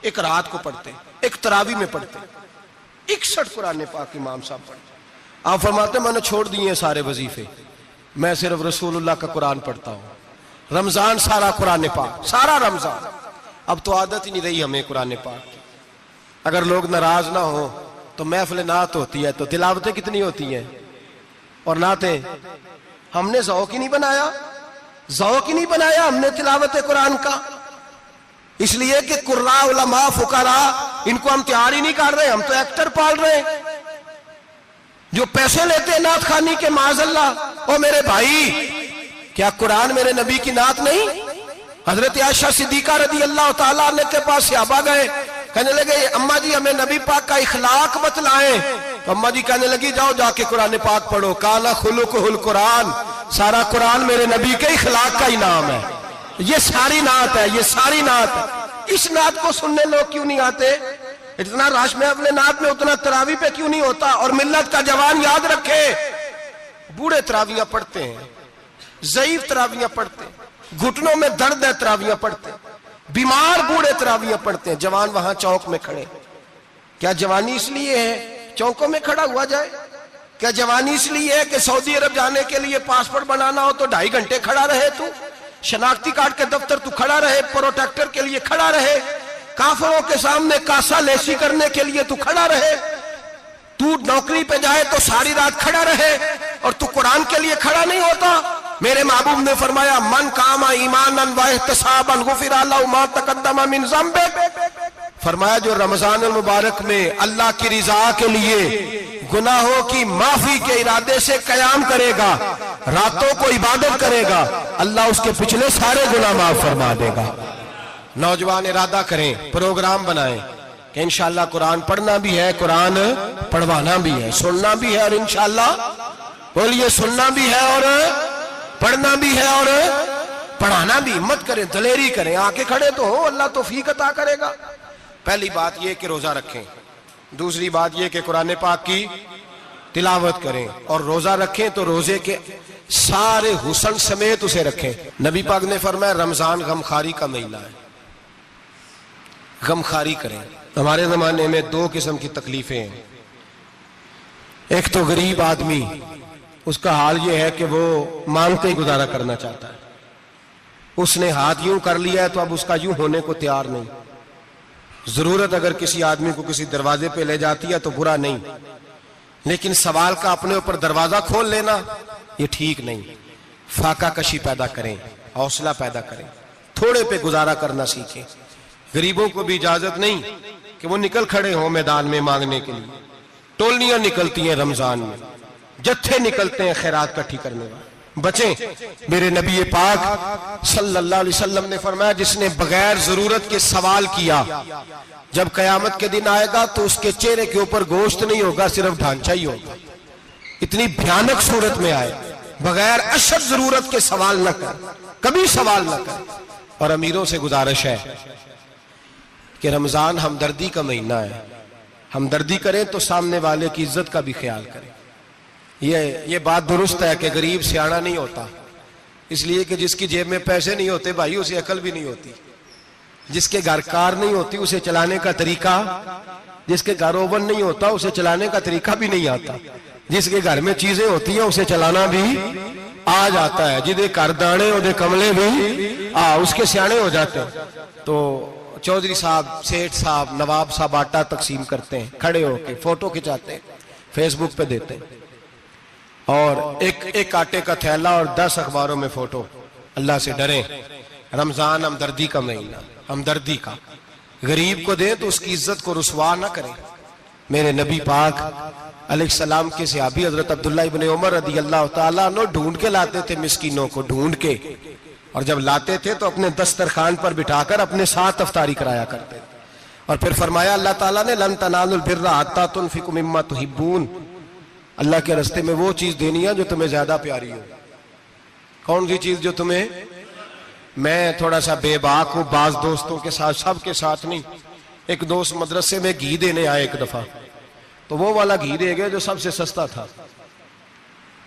ایک رات کو پڑھتے، ایک تراویح میں پڑھتے، 61 قرآن پاک امام صاحب پڑھتے۔ آپ فرماتے میں نے چھوڑ دیے سارے وظیفے، میں صرف رسول اللہ کا قرآن پڑھتا ہوں۔ رمضان سارا قرآن پاک، سارا رمضان۔ اب تو عادت ہی نہیں رہی ہمیں قرآن پاک کی۔ اگر لوگ ناراض نہ ہوں تو محفل نعت ہوتی ہے تو تلاوتیں کتنی ہوتی ہیں، اور نعتیں ہم نے ذوق ہی نہیں بنایا، ذوق ہی نہیں بنایا ہم نے تلاوت قرآن کا، اس لیے کہ قراء علماء فقراء ان کو ہم تیار ہی نہیں کر رہے، ہم تو ایکٹر پال رہے ہیں جو پیسے لیتے ہیں نعت خوانی کے، معاذ اللہ۔ او میرے بھائی، کیا قرآن میرے نبی کی نعت نہیں؟ حضرت عائشہ صدیقہ رضی اللہ تعالیٰ عنہ کے پاس صحابہ گئے، کہنے لگے اماں جی ہمیں نبی پاک کا اخلاق بتلائیں، تو اماں جی کہنے لگی جاؤ جا کے قرآن پاک پڑھو، کالا خلقہ القرآن، سارا قرآن میرے نبی کے اخلاق کا ہی نام ہے، یہ ساری نعت ہے، یہ ساری نعت ہے۔ اس نعت کو سننے لوگ کیوں نہیں آتے؟ اتنا راش میں اپنے نعت میں اتنا تراویح پہ کیوں نہیں ہوتا؟ اور ملت کا جوان یاد رکھے، بوڑھے تراویحاں پڑھتے ہیں، ضعیف تراویحاں پڑھتے ہیں، گھٹنوں میں درد ہے تراویحاں پڑھتے ہیں، بیمار بوڑھے تراویحاں پڑھتے ہیں، جوان وہاں چوک میں کھڑے۔ کیا جوانی اس لیے ہے چوکوں میں کھڑا ہوا جائے؟ کیا جوانی اس لیے ہے کہ سعودی عرب جانے کے لیے پاسپورٹ بنانا ہو تو 2.5 گھنٹے کھڑا رہے؟ تو شناختی کارڈ کے دفتر تو کھڑا رہے، پروٹیکٹر کے لیے کھڑا رہے، کافروں کے سامنے کاسا لیسی کرنے کے لیے تو کھڑا رہے، تو نوکری پہ جائے تو ساری رات کھڑا رہے، اور تو قرآن کے لیے کھڑا نہیں ہوتا؟ میرے محبوب نے فرمایا من قام ایمانا واحتسابا غفر له ما تقدم من ذنبه، فرمایا جو رمضان المبارک میں اللہ کی رضا کے لیے گناہوں کی معافی کے ارادے سے قیام کرے گا، راتوں کو عبادت کرے گا، اللہ اس کے پچھلے سارے گناہ معاف فرما دے گا۔ نوجوان ارادہ کریں، پروگرام بنائیں کہ انشاءاللہ قرآن پڑھنا بھی ہے، قرآن پڑھوانا بھی ہے، سننا بھی ہے، اور انشاءاللہ بولیے سننا بھی ہے اور پڑھنا بھی ہے اور پڑھانا بھی۔ ہمت کریں، دلیری کریں، آ کے کھڑے تو ہو، اللہ توفیق عطا کرے گا۔ پہلی بات یہ کہ روزہ رکھیں، دوسری بات یہ کہ قرآن پاک کی تلاوت کریں، اور روزہ رکھیں تو روزے کے سارے حسن سمیت اسے رکھیں۔ نبی پاک نے فرمایا رمضان غمخاری کا مہینہ ہے، غمخاری کریں۔ ہمارے زمانے میں 2 قسم کی تکلیفیں ہیں، ایک تو غریب آدمی، اس کا حال یہ ہے کہ وہ مانگتے ہی گزارا کرنا چاہتا ہے، اس نے ہاتھ یوں کر لیا ہے تو اب اس کا یوں ہونے کو تیار نہیں۔ ضرورت اگر کسی آدمی کو کسی دروازے پہ لے جاتی ہے تو برا نہیں، لیکن سوال کا اپنے اوپر دروازہ کھول لینا یہ ٹھیک نہیں۔ فاقہ کشی پیدا کریں، حوصلہ پیدا کریں، تھوڑے پہ گزارا کرنا سیکھیں۔ غریبوں کو بھی اجازت نہیں کہ وہ نکل کھڑے ہوں میدان میں مانگنے کے لیے، ٹولنیاں نکلتی ہیں رمضان میں، جتھے نکلتے ہیں خیرات کٹھی کرنے والے، بچیں۔ میرے نبی پاک صلی اللہ علیہ وسلم نے فرمایا جس نے بغیر ضرورت کے سوال کیا، جب قیامت کے دن آئے گا تو اس کے چہرے کے اوپر گوشت نہیں ہوگا، صرف ڈھانچہ ہی ہوگا۔ اتنی بھیانک صورت میں آئے، بغیر اشد ضرورت کے سوال نہ کر، کبھی سوال نہ کر۔ اور امیروں سے گزارش ہے کہ رمضان ہمدردی کا مہینہ ہے، ہمدردی کریں تو سامنے والے کی عزت کا بھی خیال کریں۔ یہ بات درست ہے کہ غریب سیاڑا نہیں ہوتا، اس لیے کہ جس کی جیب میں پیسے نہیں ہوتے بھائی اسے عقل بھی نہیں ہوتی، جس کے گھر کار نہیں ہوتی اسے چلانے کا طریقہ، جس کے گھر اوون نہیں ہوتا اسے چلانے کا طریقہ بھی نہیں آتا، جس کے گھر میں چیزیں ہوتی ہیں اسے چلانا بھی آ جاتا ہے، جدے گھر دانے اودے کملے بھی اس کے سیانے ہو جاتے ہیں۔ تو چودھری صاحب، سیٹھ صاحب، نواب صاحب آٹا تقسیم کرتے ہیں، کھڑے ہو کے فوٹو کھچاتے ہیں، فیس بک پہ دیتے ہیں، اور ایک آٹے کا تھیلا اور 10 اخباروں میں فوٹو۔ اللہ سے ڈریں، رمضان ہمدردی کا مہینہ، ہمدردی کا۔ غریب کو دیں تو اس کی عزت کو رسوا نہ کریں، میرے نبی پاک علیہ السلام کے صحابی حضرت عبداللہ ابن عمر رضی اللہ تعالیٰ عنہ ڈھونڈ کے لاتے تھے مسکینوں کو، ڈھونڈ کے، اور جب لاتے تھے تو اپنے دسترخوان پر بٹھا کر اپنے ساتھ افطاری کرایا کرتے تھے. اور پھر فرمایا اللہ تعالیٰ نے لن تنالوا البر حتی تنفقوا مما تحبون، اللہ کے راستے میں وہ چیز دینی ہے جو تمہیں زیادہ پیاری ہو. کون سی چیز جو تمہیں؟ میں تھوڑا سا بے باک ہوں، بعض دوستوں کے ساتھ، سب کے ساتھ نہیں. ایک دوست مدرسے میں گھی دینے آئے ایک دفعہ، تو وہ والا گھی دے گئے جو سب سے سستا تھا.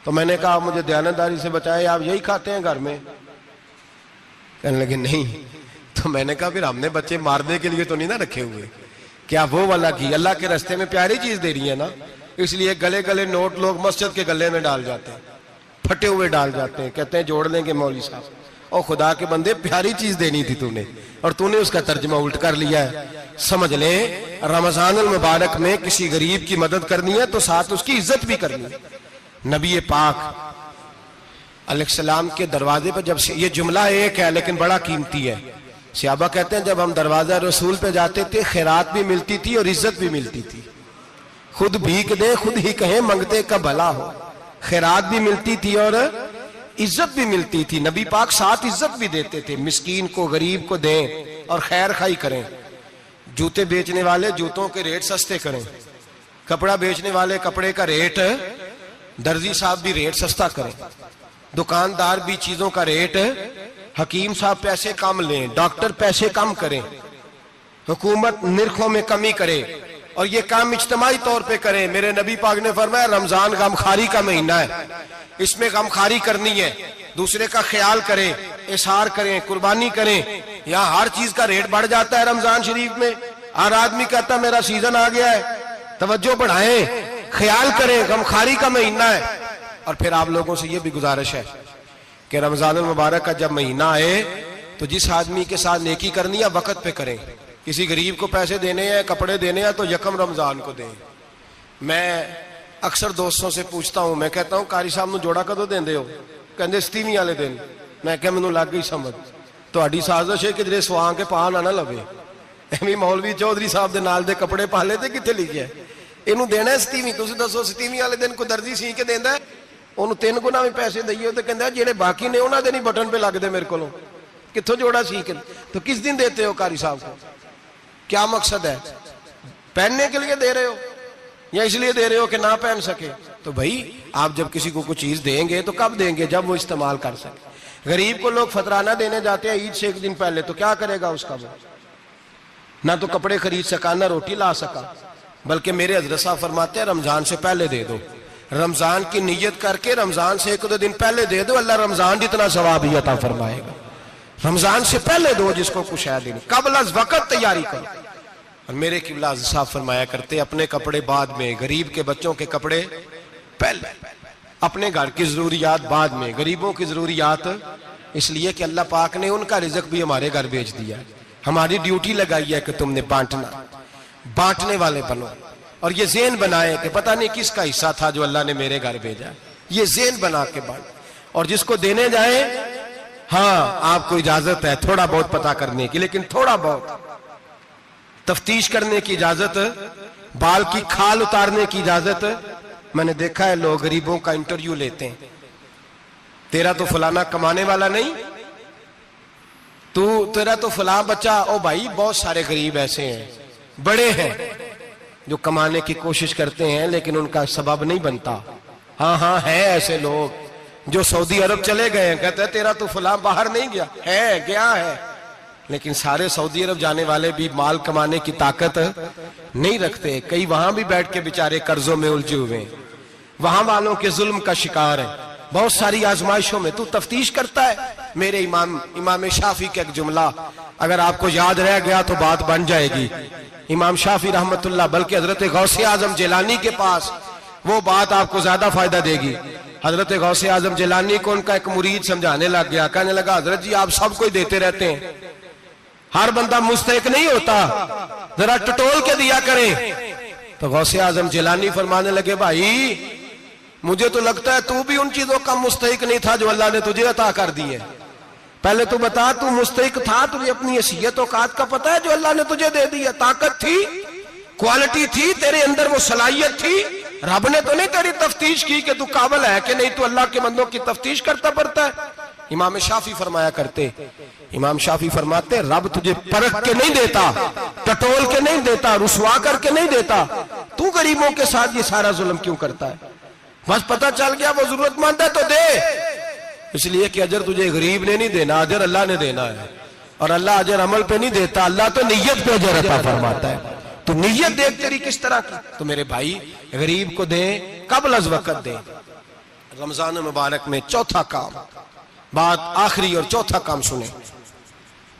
تو میں نے کہا مجھے دیانتداری سے بچائے، آپ یہی کھاتے ہیں گھر میں؟ کہنے لگے نہیں. تو میں نے کہا پھر ہم نے بچے مارنے کے لیے تو نہیں نہ رکھے ہوئے، کیا وہ والا گھی اللہ کے راستے میں پیاری چیز دے رہی ہے نا، اس لیے گلے گلے نوٹ لوگ مسجد کے گلے میں ڈال جاتے ہیں، پھٹے ہوئے ڈال جاتے ہیں، کہتے ہیں جوڑ لیں گے مولوی صاحب. اور خدا کے بندے پیاری چیز دینی تھی تو نے، اور تو نے اس کا ترجمہ الٹ کر لیا ہے. سمجھ لیں رمضان المبارک میں کسی غریب کی مدد کرنی ہے تو ساتھ اس کی عزت بھی کرنی ہے. نبی پاک علیہ السلام کے دروازے پر جب سے، یہ جملہ ایک ہے لیکن بڑا قیمتی ہے، صحابہ کہتے ہیں جب ہم دروازہ رسول پہ جاتے تھے خیرات بھی ملتی تھی اور عزت بھی ملتی تھی. خود بھیک دیں خود ہی کہیں منگتے کا بھلا ہو، خیرات بھی ملتی تھی اور عزت بھی ملتی تھی. نبی پاک ساتھ عزت بھی دیتے تھے، مسکین کو غریب کو دیں اور خیر خائی کریں. جوتے بیچنے والے جوتوں کے ریٹ سستے کریں، کپڑا بیچنے والے کپڑے کا ریٹ، درزی صاحب بھی ریٹ سستا کریں، دکاندار بھی چیزوں کا ریٹ، حکیم صاحب پیسے کم لیں، ڈاکٹر پیسے کم کریں، حکومت نرخوں میں کمی کرے، اور یہ کام اجتماعی طور پہ کریں. میرے نبی پاک نے فرمایا رمضان غمخواری کا مہینہ ہے، اس میں غمخواری کرنی ہے، دوسرے کا خیال کریں، اظہار کریں، قربانی کریں. یہاں ہر چیز کا ریٹ بڑھ جاتا ہے رمضان شریف میں. ہر آدمی کہتا ہے میرا سیزن آ گیا ہے، توجہ بڑھائیں، خیال کریں، غمخواری کا مہینہ ہے. اور پھر آپ لوگوں سے یہ بھی گزارش ہے کہ رمضان المبارک کا جب مہینہ آئے تو جس آدمی کے ساتھ نیکی کرنی ہے وقت پہ کریں. کسی غریب کو پیسے دینے ہیں، کپڑے دینے ہیں تو یکم رمضان کو دیں. میں اکثر دوستوں سے پوچھتا ہوں، میں کہتا ہوں قاری صاحب نو جوڑا کدو دیندے ہو؟ کہندے ستیویں والے دن. میں کہ مینوں لگ گئی سمجھ، تہاڈی سازش ہے کدھرے سواں کے پا نہ لوے. ایویں مولوی چودھری صاحب دے نال دے کپڑے پا لے تے کتنے لکھیا ہے اینوں دینا ہے ستیویں. تسی دسو ستیویں والے دن کوئی درزی سی کے دیندا ہے؟ انہوں 3 گنا بھی پیسے دئیے تو کہندا جڑے باقی نے انہاں دے نہیں بٹن پہ لگ دے میرے کولوں، کتھوں جوڑا سی کے. تو کس دن دیتے ہو قاری صاحب کو؟ کیا مقصد ہے؟ پہننے کے لیے دے رہے ہو یا اس لیے دے رہے ہو کہ نہ پہن سکے؟ تو بھائی آپ جب کسی کو کوئی چیز دیں گے تو کب دیں گے؟ جب وہ استعمال کر سکے. غریب کو لوگ فطرانہ دینے جاتے ہیں عید سے 1 دن پہلے، تو کیا کرے گا اس کا؟ وہ نہ تو کپڑے خرید سکا نہ روٹی لا سکا. بلکہ میرے حضرت صاحب فرماتے ہیں رمضان سے پہلے دے دو، رمضان کی نیت کر کے رمضان سے 1-2 دن پہلے دے دو، اللہ رمضان جتنا ثواب ہی عطا فرمائے گا. رمضان سے پہلے دو جس کو کچھ ہے دن، قبل از وقت تیاری کرو. اور میرے قبلہ صاحب فرمایا کرتے اپنے کپڑے بعد میں، غریب کے بچوں کے کپڑے پہلے، اپنے گھر کی ضروریات بعد میں، غریبوں کی ضروریات. اس لیے کہ اللہ پاک نے ان کا رزق بھی ہمارے گھر بھیج دیا. ہماری ڈیوٹی لگائی ہے کہ تم نے بانٹنا، بانٹنے والے بنو. اور یہ ذہن بنائے کہ پتہ نہیں کس کا حصہ تھا جو اللہ نے میرے گھر بھیجا. یہ ذہن بنا کے بانٹ. اور جس کو دینے جائیں، ہاں آپ کو اجازت ہے تھوڑا بہت پتہ کرنے کی، لیکن تھوڑا بہت تفتیش کرنے کی اجازت، بال کی کھال اتارنے کی اجازت. میں نے دیکھا ہے لوگ غریبوں کا انٹرویو لیتے ہیں، تیرا تو فلانا کمانے والا نہیں، تیرا تو فلاں بچہ. او بھائی بہت سارے غریب ایسے ہیں، بڑے ہیں جو کمانے کی کوشش کرتے ہیں لیکن ان کا سبب نہیں بنتا. ہاں ہے ایسے لوگ جو سعودی عرب چلے گئے ہیں، کہتے ہیں تیرا تو فلاں باہر نہیں گیا ہے، گیا ہے، لیکن سارے سعودی عرب جانے والے بھی مال کمانے کی طاقت نہیں رکھتے. کئی وہاں بھی بیٹھ کے بیچارے قرضوں میں الجھے ہوئے ہیں، وہاں والوں کے ظلم کا شکار ہیں، بہت ساری آزمائشوں میں. تو تفتیش کرتا ہے. میرے امام شافعی کا ایک جملہ اگر آپ کو یاد رہ گیا تو بات بن جائے گی. امام شافعی رحمت اللہ، بلکہ حضرت غوث اعظم جیلانی کے پاس وہ بات آپ کو زیادہ فائدہ دے گی. حضرت غوث اعظم جیلانی کو ان کا ایک مرید سمجھانے لگ گیا، کہنے لگا حضرت جی آپ سب کو ہی دیتے رہتے ہیں، ہر بندہ مستحق نہیں ہوتا، ذرا ٹٹول کے دیا کریں. تو غوث اعظم جیلانی فرمانے لگے بھائی مجھے تو لگتا ہے تو بھی ان چیزوں کا مستحق نہیں تھا جو اللہ نے تجھے عطا کر دی ہے. پہلے تو بتا تو مستحق تھا، تجھے اپنی حیثیت اوقات کا پتہ ہے جو اللہ نے تجھے دے دی ہے؟ طاقت تھی کوالٹی تھی تیرے اندر، وہ صلاحیت تھی، رب نے تو نہیں تیری تفتیش کی کہ تو قابل ہے کہ نہیں، تو اللہ کے بندوں کی تفتیش کرتا پڑتا ہے۔ امام شافعی فرمایا کرتے، امام شافعی فرماتے رب تجھے پرکھ کے نہیں دیتا، ٹٹول کے نہیں دیتا، رسوا کر کے نہیں دیتا، تو غریبوں کے ساتھ یہ سارا ظلم کیوں کرتا ہے؟ بس پتہ چل گیا وہ ضرورت مند ہے تو دے، اس لیے کہ اجر تجھے غریب نے نہیں دینا، اجر اللہ نے دینا ہے، اور اللہ اجر عمل پہ نہیں دیتا، اللہ تو نیت پہ اجر عطا فرماتا ہے۔ تو نیت دیکھ تیری کس طرح کی، تو میرے بھائی غریب کو دیں، قبل از وقت دیں۔ رمضان مبارک میں چوتھا کام، بات آخری اور چوتھا کام سنیں،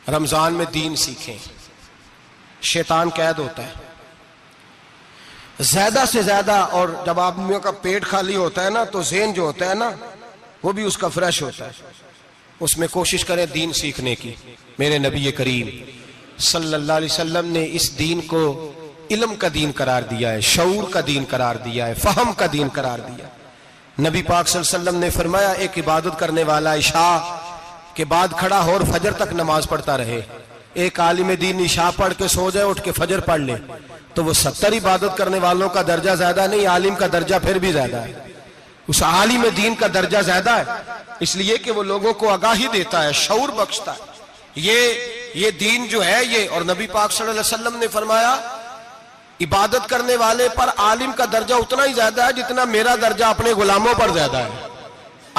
رمضان میں دین سیکھیں۔ شیطان قید ہوتا ہے زیادہ سے زیادہ، اور جب آدمیوں کا پیٹ خالی ہوتا ہے نا تو ذہن جو ہوتا ہے نا وہ بھی اس کا فریش ہوتا ہے، اس میں کوشش کریں دین سیکھنے کی۔ میرے نبی کریم صلی اللہ علیہ وسلم نے اس دین کو علم کا دین قرار دیا ہے، شعور کا دین قرار دیا ہے، فہم کا دین قرار دیا ہے۔ نبی پاک صلی اللہ علیہ وسلم نے فرمایا ایک عبادت کرنے والا عشاء کے بعد کھڑا ہو اور فجر تک نماز پڑھتا رہے، ایک عالم دین عشاء پڑھ کے سو جائے، اٹھ کے فجر پڑھ لے، تو وہ 70 عبادت کرنے والوں کا درجہ زیادہ نہیں، عالم کا درجہ پھر بھی زیادہ ہے، اس عالم دین کا درجہ زیادہ ہے، اس لیے کہ وہ لوگوں کو آگاہی دیتا ہے، شعور بخشتا ہے۔ یہ دین جو ہے یہ، اور نبی پاک صلی اللہ علیہ وسلم نے فرمایا عبادت کرنے والے پر عالم کا درجہ اتنا ہی زیادہ ہے جتنا میرا درجہ اپنے غلاموں پر زیادہ ہے۔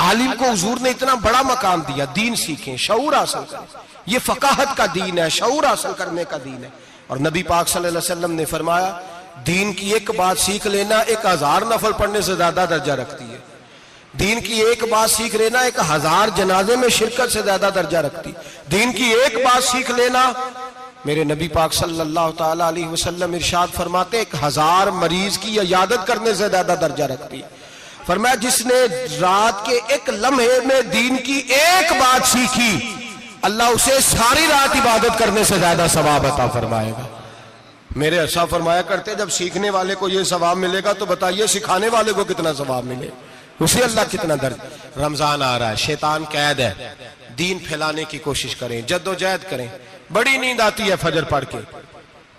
عالم کو حضور نے اتنا بڑا مقام دیا۔ دین سیکھیں، شعور حاصل کریں، یہ فقاہت کا دین ہے، شعور حاصل کرنے کا دین ہے۔ اور نبی پاک صلی اللہ علیہ وسلم نے فرمایا دین کی ایک بات سیکھ لینا 1000 نفل پڑھنے سے زیادہ درجہ رکھتی ہے، دین کی ایک بات سیکھ لینا 1000 جنازے میں شرکت سے زیادہ درجہ رکھتی، دین کی ایک بات سیکھ لینا، میرے نبی پاک صلی اللہ تعالی علیہ وسلم ارشاد فرماتے 1000 مریض کی عیادت کرنے سے زیادہ درجہ رکھتی۔ فرمایا جس نے رات کے ایک لمحے میں دین کی ایک بات سیکھی، اللہ اسے ساری رات عبادت کرنے سے زیادہ ثواب عطا فرمائے گا۔ میرے ارشاد فرمایا کرتے جب سیکھنے والے کو یہ ثواب ملے گا تو بتائیے سکھانے والے کو کتنا ثواب ملے، اسے اللہ کتنا درجہ۔ رمضان آ رہا ہے، شیطان قید ہے، دین پھیلانے کی کوشش کریں، جد و جہد کریں۔ بڑی نیند آتی ہے فجر پڑھ کے،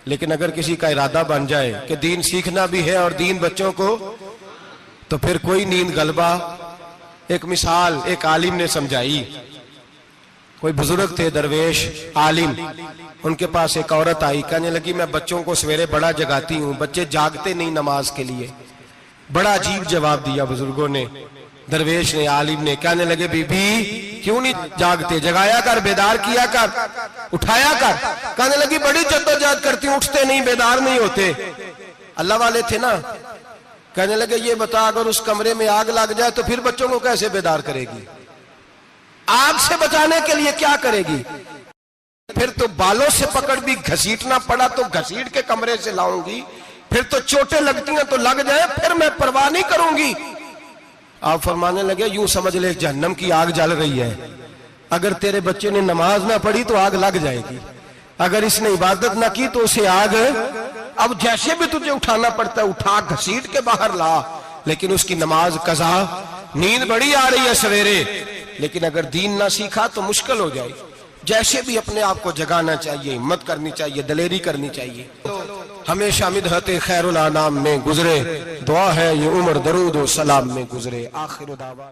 لیکن اگر کسی کا ارادہ بن جائے کہ دین سیکھنا بھی ہے اور دین بچوں کو، تو پھر کوئی نیند غلبہ۔ ایک مثال ایک عالم نے سمجھائی، کوئی بزرگ تھے درویش عالم، ان کے پاس ایک عورت آئی، کہنے لگی میں بچوں کو سویرے بڑا جگاتی ہوں، بچے جاگتے نہیں نماز کے لیے۔ بڑا عجیب جواب دیا بزرگوں نے، درویش نے، عالم نے، کہنے لگے بی بی کیوں نہیں جاگتے، جگایا کر، بیدار کیا کر، اٹھایا کر۔ کہنے لگی بڑی جدوجہد کرتی ہوں، اٹھتے نہیں، بیدار نہیں ہوتے۔ اللہ والے تھے نا۔ کہنے لگے یہ بتا اگر اس کمرے میں آگ لگ جائے تو پھر بچوں کو کیسے بیدار کرے گی، آگ سے بچانے کے لیے کیا کرے گی؟ پھر تو بالوں سے پکڑ بھی گھسیٹنا پڑا تو گھسیٹ کے کمرے سے لاؤں گی، پھر تو چوٹیں لگتی ہیں تو لگ جائیں، پھر میں پرواہ نہیں کروں گی۔ آپ فرمانے لگے یوں سمجھ لے جہنم کی آگ جل رہی ہے، اگر تیرے بچے نے نماز نہ پڑھی تو آگ لگ جائے گی، اگر اس نے عبادت نہ کی تو اسے آگ، اب جیسے بھی تجھے اٹھانا پڑتا ہے اٹھا گھسیٹ کے باہر لا، لیکن اس کی نماز قضا۔ نیند بڑی آ رہی ہے سویرے، لیکن اگر دین نہ سیکھا تو مشکل ہو جائے۔ جیسے بھی اپنے آپ کو جگانا چاہیے، ہمت کرنی چاہیے، دلیری کرنی چاہیے۔ ہمیشہ مدحت خیر الانام میں گزرے، دعا ہے یہ عمر درود و سلام میں گزرے۔ آخر دعوانا